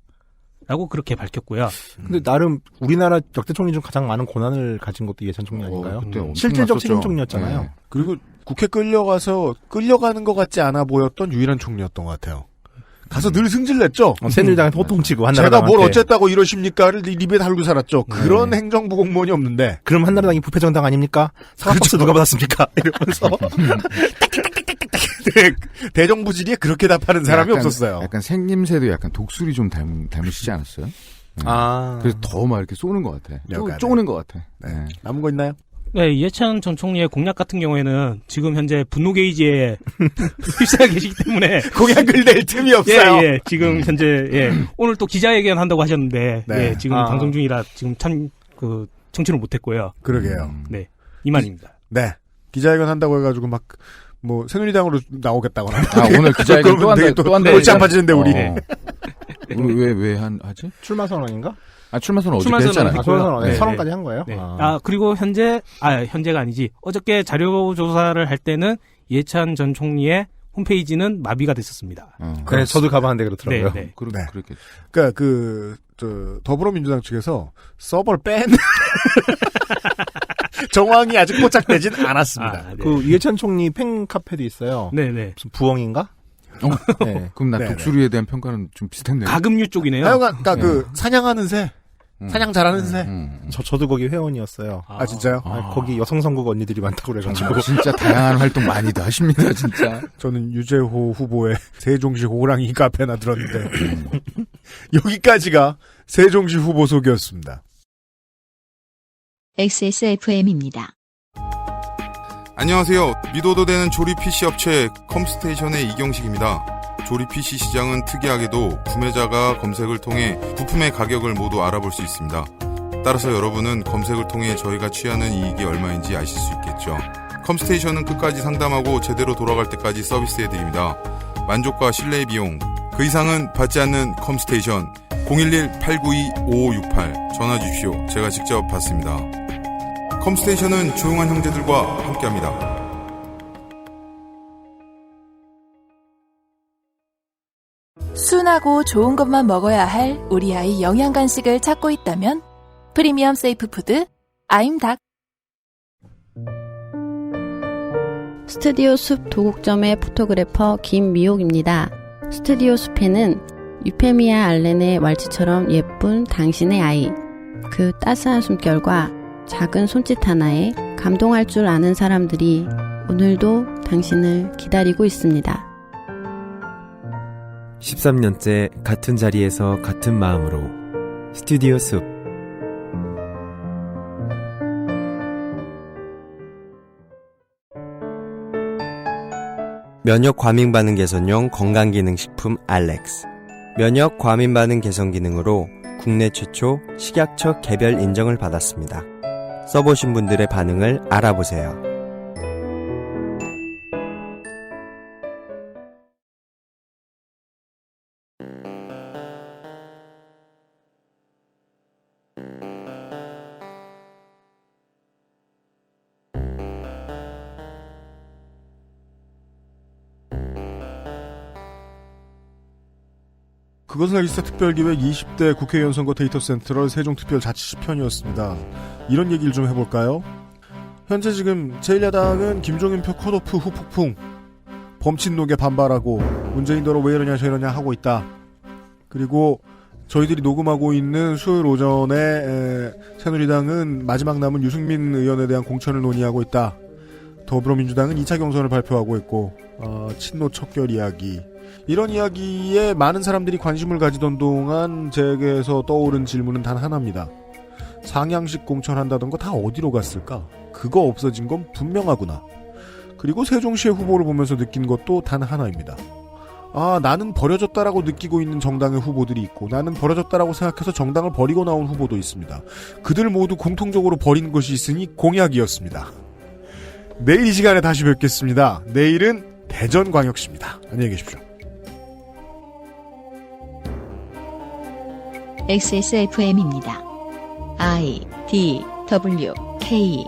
라고 그렇게 밝혔고요. 근데 나름 우리나라 역대 총리 중 가장 많은 권한을 가진 것도 이해찬 총리 아닌가요? 그때 엄청 실질적 났었죠. 책임 총리였잖아요. 네. 그리고 국회 끌려가서 끌려가는 것 같지 않아 보였던 유일한 총리였던 것 같아요. 가서 늘 승질냈죠. 새누리당한테 호통치고 제가 한나라당한테. 뭘 어쨌다고 이러십니까를 입에 달고 살았죠. 그런 행정부 공무원이 없는데. 그럼 한나라당이 부패정당 아닙니까? 사과박스 누가 받았습니까? 이러면서 대정부 질의에 그렇게 답하는 사람이 약간, 없었어요. 약간 생김새도 약간 독수리 좀 닮으시지 않았어요? 네. 그래서 더 막 이렇게 쏘는 것 같아. 약간은. 쪼는 것 같아. 네. 남은 거 있나요? 네, 이해찬 전 총리의 공약 같은 경우에는 지금 현재 분노 게이지에 휩싸여 계시기 때문에 공약을 낼 틈이 없어요. 예, 지금 현재 오늘 또 기자회견 한다고 하셨는데 네. 예, 지금 방송 중이라 지금 청취를 못했고요. 그러게요. 네, 이만입니다. 네. 기자회견 한다고 해가지고 막 뭐 새누리당으로 나오겠다거나. 오늘 기자회견 또 한다. 골치 아파지는데 우리. 우리 왜 하지? 출마 선언인가? 출마 선언 어제 출마 했잖아요. 출마 선언. 네. 선언까지 한 거예요? 네. 그리고 현재가 아니지. 어저께 자료 조사를 할 때는 이해찬 전 총리의 홈페이지는 마비가 됐었습니다. 네, 저도 가봤는데 그렇더라고요. 네. 그렇겠죠. 그러니까 더불어민주당 측에서 서버를 뺀 정황이 아직 포착되진 않았습니다. 네. 그 이해찬 총리 팬 카페도 있어요. 네네. 무슨 부엉인가? 네. 그럼 나 네네. 독수리에 대한 평가는 좀 비슷했네요. 가금류 쪽이네요. 하여간 그러니까 사냥하는 새 사냥 잘하는 새. 저도 거기 회원이었어요. 아, 진짜요? 거기 여성 선국 언니들이 많다고 그래가지고. 진짜 다양한 활동 많이도 하십니다, 진짜. 저는 유재호 후보의 세종시 호랑이 카페나 들었는데 여기까지가 세종시 후보 소개였습니다. XSFM입니다. 안녕하세요. 믿어도 되는 조립 PC 업체 컴스테이션의 이경식입니다. 조립 PC 시장은 특이하게도 구매자가 검색을 통해 부품의 가격을 모두 알아볼 수 있습니다. 따라서 여러분은 검색을 통해 저희가 취하는 이익이 얼마인지 아실 수 있겠죠. 컴스테이션은 끝까지 상담하고 제대로 돌아갈 때까지 서비스해드립니다. 만족과 신뢰의 비용, 그 이상은 받지 않는 컴스테이션. 011-892-5568 전화 주십시오. 제가 직접 받습니다. 컴스테이션은 조용한 형제들과 함께합니다. 순하고 좋은 것만 먹어야 할 우리 아이 영양 간식을 찾고 있다면 프리미엄 세이프 푸드 아임닭. 스튜디오 숲 도곡점의 포토그래퍼 김미옥입니다. 스튜디오 숲에는 유페미아 알렌의 왈츠처럼 예쁜 당신의 아이, 그 따스한 숨결과 작은 손짓 하나에 감동할 줄 아는 사람들이 오늘도 당신을 기다리고 있습니다. 13년째 같은 자리에서 같은 마음으로 스튜디오 숲. 면역 과민 반응 개선용 건강기능식품 알렉스. 면역 과민 반응 개선 기능으로 국내 최초 식약처 개별 인정을 받았습니다. 써보신 분들의 반응을 알아보세요. 그것은 알기 싫다 특별기획 20대 국회의원 선거 데이터 센트럴 세종특별자치시 편이었습니다. 이런 얘기를 좀 해볼까요? 현재 지금 제1야당은 김종인표 컷오프 후폭풍, 범친록에 반발하고 문재인더러 왜 이러냐 저러냐 하고 있다. 그리고 저희들이 녹음하고 있는 수요일 오전에 새누리당은 마지막 남은 유승민 의원에 대한 공천을 논의하고 있다. 더불어민주당은 2차 경선을 발표하고 있고 친노 척결 이야기, 이런 이야기에 많은 사람들이 관심을 가지던 동안 제게서 떠오른 질문은 단 하나입니다. 상향식 공천한다던 거 다 어디로 갔을까? 그거 없어진 건 분명하구나. 그리고 세종시의 후보를 보면서 느낀 것도 단 하나입니다. 아, 나는 버려졌다라고 느끼고 있는 정당의 후보들이 있고 나는 버려졌다라고 생각해서 정당을 버리고 나온 후보도 있습니다. 그들 모두 공통적으로 버린 것이 있으니 공약이었습니다. 내일 이 시간에 다시 뵙겠습니다. 내일은 대전광역시입니다. 안녕히 계십시오. XSFM입니다. I, D, W, K